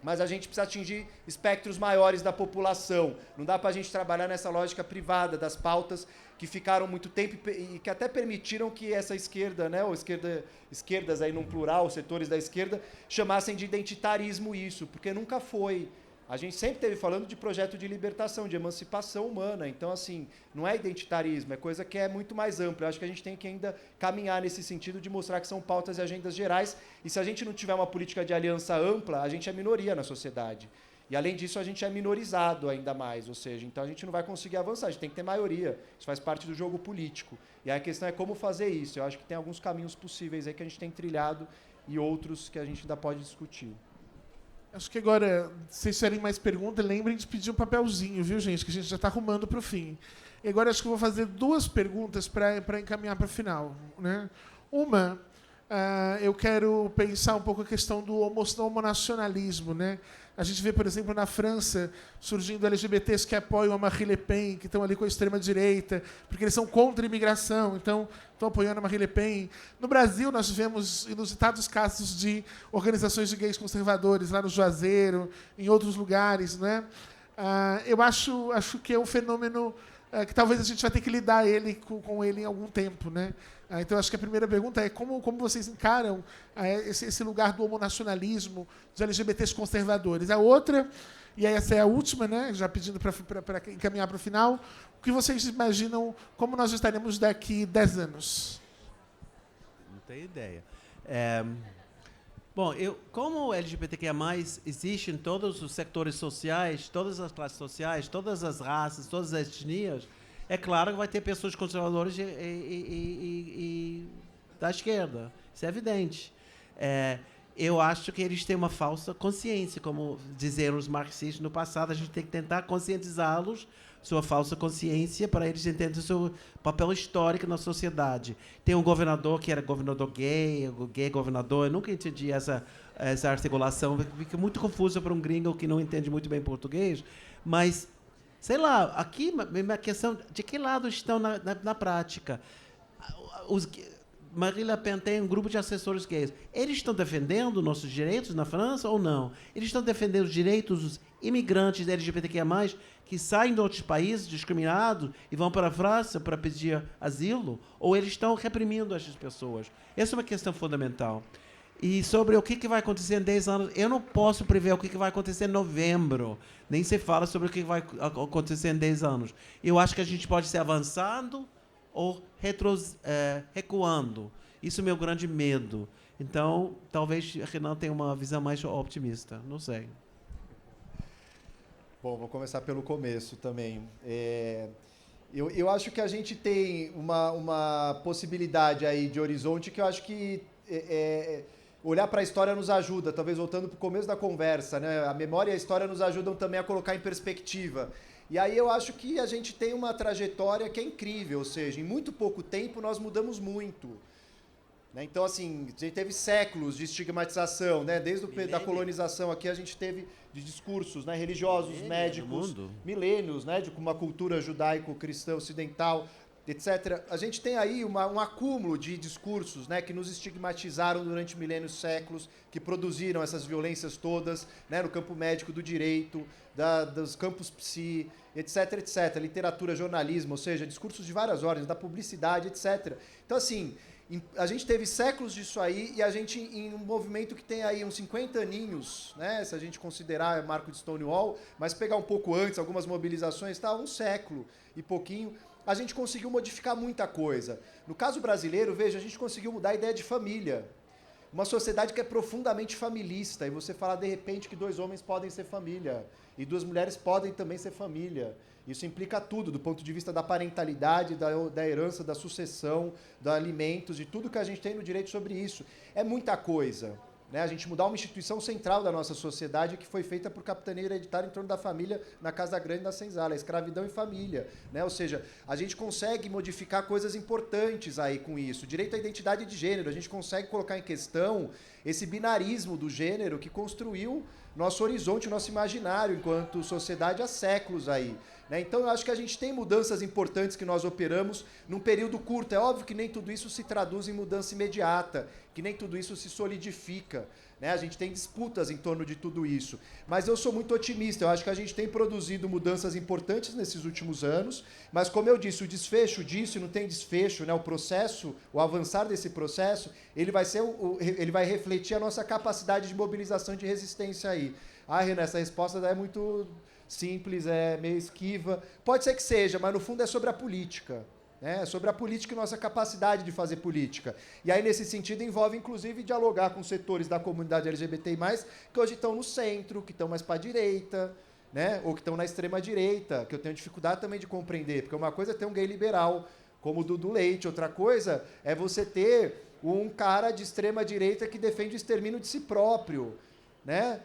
mas a gente precisa atingir espectros maiores da população. Não dá para a gente trabalhar nessa lógica privada das pautas que ficaram muito tempo e que até permitiram que essa esquerda, né, ou esquerdas aí num plural, setores da esquerda, chamassem de identitarismo isso, porque nunca foi. A gente sempre esteve falando de projeto de libertação, de emancipação humana. Então, assim, não é identitarismo, é coisa que é muito mais ampla. Eu acho que a gente tem que ainda caminhar nesse sentido de mostrar que são pautas e agendas gerais. E se a gente não tiver uma política de aliança ampla, a gente é minoria na sociedade. E, além disso, a gente é minorizado ainda mais. Ou seja, então a gente não vai conseguir avançar, a gente tem que ter maioria. Isso faz parte do jogo político. E aí a questão é como fazer isso. Eu acho que tem alguns caminhos possíveis aí que a gente tem trilhado e outros que a gente ainda pode discutir. Acho que agora, se vocês tiverem mais perguntas, lembrem de pedir um papelzinho, viu, gente? Que a gente já está arrumando para o fim. E agora acho que eu vou fazer duas perguntas para encaminhar para o final. Né? Uma, eu quero pensar um pouco a questão do homonacionalismo. Né? A gente vê, por exemplo, na França, surgindo LGBTs que apoiam a Marine Le Pen, que estão ali com a extrema-direita, porque eles são contra a imigração, então estão apoiando a Marine Le Pen. No Brasil, nós tivemos inusitados casos de organizações de gays conservadores, lá no Juazeiro, em outros lugares, né? Eu acho que é um fenômeno que talvez a gente vai ter que lidar com ele em algum tempo, né? Então, acho que a primeira pergunta é como vocês encaram esse lugar do homonacionalismo, dos LGBTs conservadores. A outra, e essa é a última, né? Já pedindo para encaminhar para o final, o que vocês imaginam como nós estaremos daqui 10 anos? Não tenho ideia. Bom, como o LGBTQIA+, existe em todos os setores sociais, todas as classes sociais, todas as raças, todas as etnias, é claro que vai ter pessoas conservadoras e da esquerda. Isso é evidente. Eu acho que eles têm uma falsa consciência, como dizeram os marxistas no passado. A gente tem que tentar conscientizá-los sua falsa consciência para eles entenderem o seu papel histórico na sociedade. Tem um governador que era governador gay, gay governador. Eu nunca entendi essa articulação. Fica muito confuso para um gringo que não entende muito bem português. Mas sei lá, aqui a questão de que lado estão na prática. Marine Le Pen tem um grupo de assessores gays. Eles estão defendendo nossos direitos na França ou não? Eles estão defendendo os direitos dos imigrantes LGBTQIA+, que saem de outros países discriminados e vão para a França para pedir asilo? Ou eles estão reprimindo essas pessoas? Essa é uma questão fundamental. E sobre o que vai acontecer em 10 anos, eu não posso prever o que vai acontecer em novembro. Nem se fala sobre o que vai acontecer em 10 anos. Eu acho que a gente pode ser avançando ou recuando. Isso é o meu grande medo. Então, talvez a Renan tenha uma visão mais otimista. Não sei. Bom, vou começar pelo começo também. Eu acho que a gente tem uma possibilidade aí de horizonte que eu acho que olhar para a história nos ajuda, talvez voltando para o começo da conversa, né? A memória e a história nos ajudam também a colocar em perspectiva. E aí eu acho que a gente tem uma trajetória que é incrível, ou seja, em muito pouco tempo nós mudamos muito. Né? Então, assim, a gente teve séculos de estigmatização, né? Desde a colonização aqui a gente teve de discursos, né? Religiosos, médicos, milênios, né? De uma cultura judaico-cristã ocidental, etc. A gente tem aí um acúmulo de discursos, né, que nos estigmatizaram durante milênios, séculos, que produziram essas violências todas, né, no campo médico, do direito, dos campos psi, etc, etc. Literatura, jornalismo, ou seja, discursos de várias ordens, da publicidade, etc. Então, assim, a gente teve séculos disso aí e a gente, em um movimento que tem aí uns 50 aninhos, né, se a gente considerar o marco de Stonewall, mas pegar um pouco antes, algumas mobilizações, tá, um século e pouquinho, a gente conseguiu modificar muita coisa. No caso brasileiro, veja, a gente conseguiu mudar a ideia de família. Uma sociedade que é profundamente familista, e você fala, de repente, que 2 homens podem ser família, e 2 mulheres podem também ser família. Isso implica tudo, do ponto de vista da parentalidade, da herança, da sucessão, dos alimentos, de tudo que a gente tem no direito sobre isso. É muita coisa. Né, a gente mudar uma instituição central da nossa sociedade que foi feita por capitania hereditária em torno da família na Casa Grande da Senzala, a escravidão e família. Né? Ou seja, a gente consegue modificar coisas importantes aí com isso. Direito à identidade de gênero, a gente consegue colocar em questão esse binarismo do gênero que construiu nosso horizonte, nosso imaginário enquanto sociedade há séculos aí. Né? Então, eu acho que a gente tem mudanças importantes que nós operamos num período curto. É óbvio que nem tudo isso se traduz em mudança imediata, que nem tudo isso se solidifica. Né? A gente tem disputas em torno de tudo isso. Mas eu sou muito otimista. Eu acho que a gente tem produzido mudanças importantes nesses últimos anos. Mas, como eu disse, o desfecho disso, e não tem desfecho, né? O processo, o avançar desse processo, ele vai refletir a nossa capacidade de mobilização e de resistência aí. Renan, essa resposta é muito simples, é meio esquiva. Pode ser que seja, mas no fundo é sobre a política. Né? É sobre a política e nossa capacidade de fazer política. E aí, nesse sentido, envolve, inclusive, dialogar com setores da comunidade LGBTI+, que hoje estão no centro, que estão mais para a direita, né? Ou que estão na extrema-direita, que eu tenho dificuldade também de compreender, porque uma coisa é ter um gay liberal, como o Dudu Leite, outra coisa é você ter um cara de extrema-direita que defende o extermínio de si próprio, né?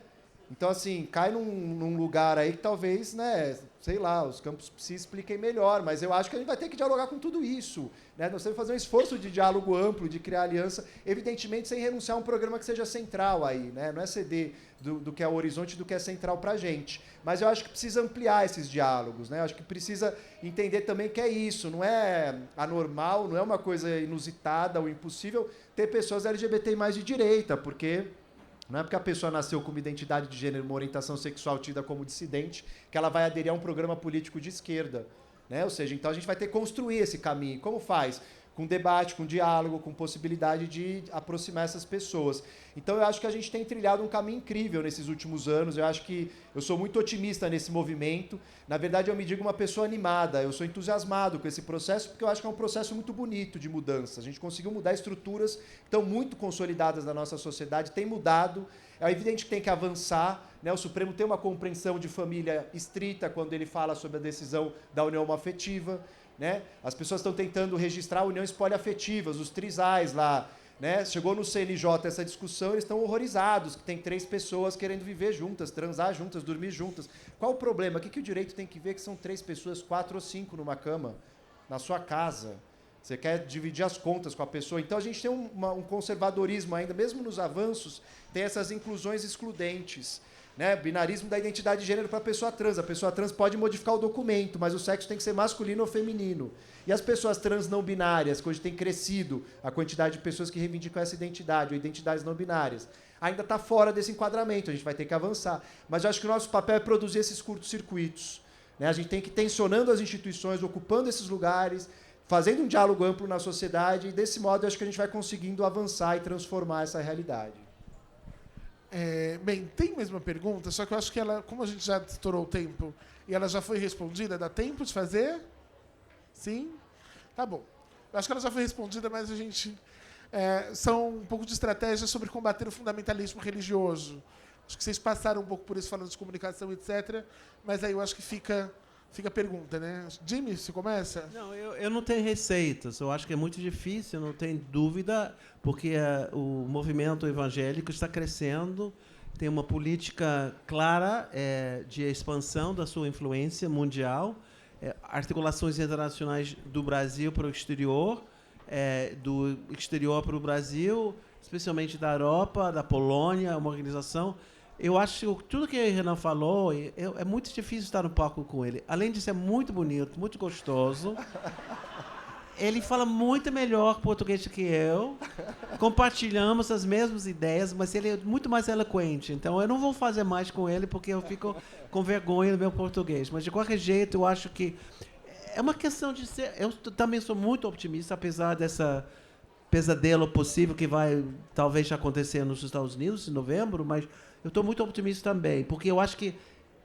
Então, assim, cai num lugar aí que talvez, né, sei lá, os campos se expliquem melhor, mas eu acho que a gente vai ter que dialogar com tudo isso. Né? Nós temos que fazer um esforço de diálogo amplo, de criar aliança, evidentemente sem renunciar a um programa que seja central aí, né? Não é ceder do que é o horizonte, do que é central para a gente. Mas eu acho que precisa ampliar esses diálogos, né? Eu acho que precisa entender também que é isso, não é anormal, não é uma coisa inusitada ou impossível ter pessoas LGBT mais de direita, porque... Não é porque a pessoa nasceu com uma identidade de gênero, uma orientação sexual tida como dissidente, que ela vai aderir a um programa político de esquerda. Né? Ou seja, então a gente vai ter que construir esse caminho. Como faz? Com debate, com diálogo, com possibilidade de aproximar essas pessoas. Então eu acho que a gente tem trilhado um caminho incrível nesses últimos anos. Eu acho que eu sou muito otimista nesse movimento. Na verdade, eu me digo uma pessoa animada. Eu sou entusiasmado com esse processo, porque eu acho que é um processo muito bonito de mudança. A gente conseguiu mudar estruturas que estão muito consolidadas na nossa sociedade, tem mudado. É evidente que tem que avançar. Né? O Supremo tem uma compreensão de família estrita quando ele fala sobre a decisão da união homoafetiva. Né? As pessoas estão tentando registrar uniões poliafetivas, os trisais lá. Né? Chegou no CNJ essa discussão, eles estão horrorizados, que tem 3 pessoas querendo viver juntas, transar juntas, dormir juntas. Qual o problema? O que o direito tem que ver que são 3 pessoas, 4 ou 5 numa cama, na sua casa? Você quer dividir as contas com a pessoa. Então a gente tem um conservadorismo ainda, mesmo nos avanços, tem essas inclusões excludentes. Né? Binarismo da identidade de gênero para a pessoa trans. A pessoa trans pode modificar o documento, mas o sexo tem que ser masculino ou feminino. E as pessoas trans não binárias, que hoje tem crescido a quantidade de pessoas que reivindicam essa identidade, ou identidades não binárias, ainda está fora desse enquadramento, a gente vai ter que avançar. Mas eu acho que o nosso papel é produzir esses curtos-circuitos. Né? A gente tem que ir tensionando as instituições, ocupando esses lugares, fazendo um diálogo amplo na sociedade, e desse modo eu acho que a gente vai conseguindo avançar e transformar essa realidade. Bem, tem mais uma pergunta, só que eu acho que ela, como a gente já estourou o tempo e ela já foi respondida, dá tempo de fazer? Sim? Tá bom. Eu acho que ela já foi respondida, mas a gente... são um pouco de estratégias sobre combater o fundamentalismo religioso. Acho que vocês passaram um pouco por isso, falando de comunicação, etc. Mas aí eu acho que fica a pergunta, né? Jimmy, você começa? Não, eu não tenho receitas. Eu acho que é muito difícil, não tenho dúvida, porque o movimento evangélico está crescendo, tem uma política clara de expansão da sua influência mundial, articulações internacionais do Brasil para o exterior, do exterior para o Brasil, especialmente da Europa, da Polônia, uma organização. Eu acho que tudo que o Renan falou, é muito difícil estar no palco com ele. Além de ser muito bonito, muito gostoso, ele fala muito melhor português do que eu. Compartilhamos as mesmas ideias, mas ele é muito mais eloquente. Então, eu não vou fazer mais com ele, porque eu fico com vergonha do meu português. Mas, de qualquer jeito, eu acho que é uma questão de ser... Eu também sou muito otimista, apesar dessa pesadelo possível que vai, talvez, acontecer nos Estados Unidos em novembro, mas... Eu estou muito otimista também, porque eu acho que,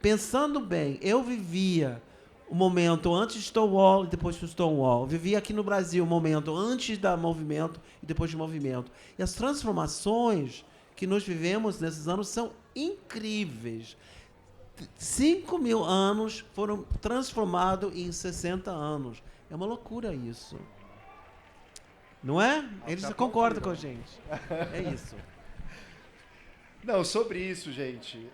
pensando bem, eu vivia o momento antes de Stonewall e depois do Stonewall. Vivia aqui no Brasil o momento antes do movimento e depois do movimento. E as transformações que nós vivemos nesses anos são incríveis. 5.000 anos foram transformados em 60 anos. É uma loucura isso. Não é? Eles concordam com a gente. É isso. Não, sobre isso, gente,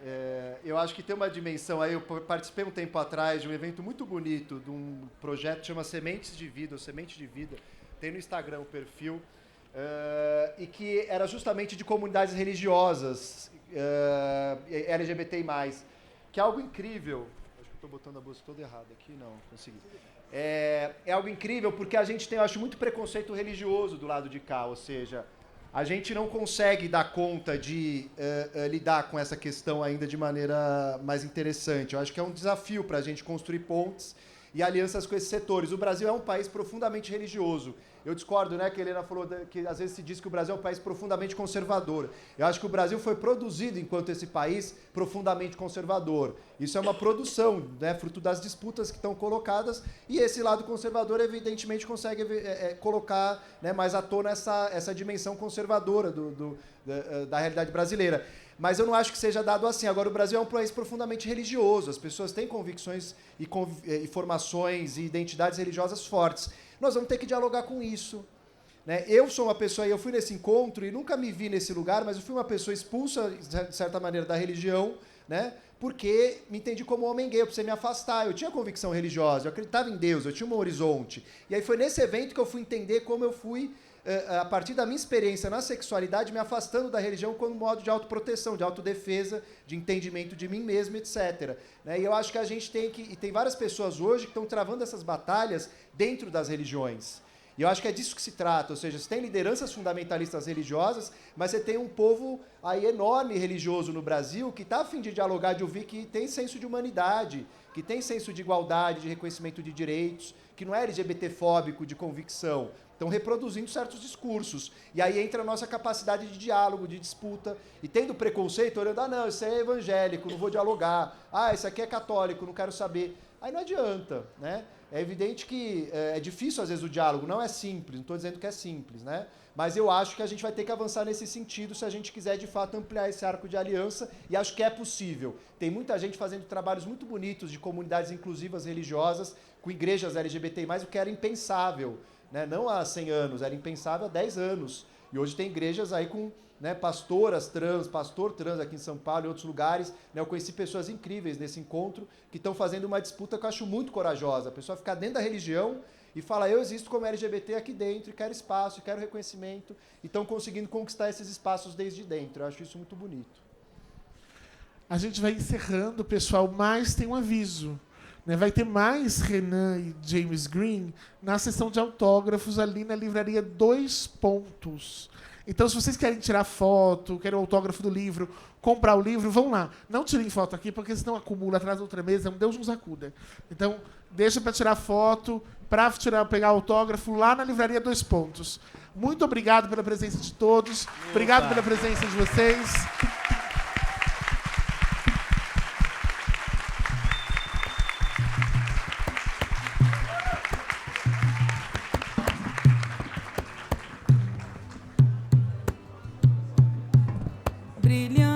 eu acho que tem uma dimensão aí. Eu participei um tempo atrás de um evento muito bonito, de um projeto que chama Sementes de Vida, ou Semente de Vida, tem no Instagram o perfil, e que era justamente de comunidades religiosas, LGBTI+, que é algo incrível. Acho que estou botando a bolsa toda errada aqui, não, consegui. É algo incrível porque a gente tem, eu acho, muito preconceito religioso do lado de cá, ou seja... A gente não consegue dar conta de lidar com essa questão ainda de maneira mais interessante. Eu acho que é um desafio para a gente construir pontes e alianças com esses setores. O Brasil é um país profundamente religioso. Eu discordo, né, que a Helena falou que às vezes se diz que o Brasil é um país profundamente conservador. Eu acho que o Brasil foi produzido enquanto esse país profundamente conservador. Isso é uma produção, né, fruto das disputas que estão colocadas, e esse lado conservador evidentemente consegue colocar, né, mais à tona essa dimensão conservadora da realidade brasileira. Mas eu não acho que seja dado assim. Agora, o Brasil é um país profundamente religioso. As pessoas têm convicções e formações e identidades religiosas fortes. Nós vamos ter que dialogar com isso. Né? Eu sou uma pessoa, eu fui nesse encontro e nunca me vi nesse lugar, mas eu fui uma pessoa expulsa, de certa maneira, da religião, né? Porque me entendi como homem gay, eu precisei me afastar. Eu tinha convicção religiosa, eu acreditava em Deus, eu tinha um horizonte. E aí foi nesse evento que eu fui entender como eu fui, a partir da minha experiência na sexualidade, me afastando da religião como modo de autoproteção, de autodefesa, de entendimento de mim mesmo, etc. Né? E eu acho que a gente tem que... E tem várias pessoas hoje que estão travando essas batalhas dentro das religiões. E eu acho que é disso que se trata, ou seja, você tem lideranças fundamentalistas religiosas, mas você tem um povo aí enorme religioso no Brasil que está a fim de dialogar, de ouvir, que tem senso de humanidade, que tem senso de igualdade, de reconhecimento de direitos, que não é LGBT-fóbico, de convicção. Estão reproduzindo certos discursos. E aí entra a nossa capacidade de diálogo, de disputa. E tendo preconceito, olhando, não, isso aí é evangélico, não vou dialogar. Isso aqui é católico, não quero saber. Aí não adianta, né? É evidente que é difícil, às vezes, o diálogo, não é simples, não estou dizendo que é simples, né? Mas eu acho que a gente vai ter que avançar nesse sentido se a gente quiser, de fato, ampliar esse arco de aliança, e acho que é possível. Tem muita gente fazendo trabalhos muito bonitos de comunidades inclusivas religiosas, com igrejas LGBT+, o que era impensável, né? Não há 100 anos, era impensável há 10 anos. E hoje tem igrejas aí com... né, pastoras trans, pastor trans aqui em São Paulo e outros lugares, né, eu conheci pessoas incríveis nesse encontro que estão fazendo uma disputa que eu acho muito corajosa. A pessoa ficar dentro da religião e fala, eu existo como LGBT aqui dentro, e quero espaço, e quero reconhecimento, e estão conseguindo conquistar esses espaços desde dentro. Eu acho isso muito bonito. A gente vai encerrando, pessoal, mas tem um aviso. Né? Vai ter mais Renan e James Green na sessão de autógrafos ali na livraria 2 Pontos. Então, se vocês querem tirar foto, querem o autógrafo do livro, comprar o livro, vão lá. Não tirem foto aqui, porque senão acumula atrás da outra mesa, Deus nos acuda. Então, deixa para tirar foto, para pegar autógrafo lá na livraria 2 Pontos. Muito obrigado pela presença de todos. Obrigado pela presença de vocês. Brilhante.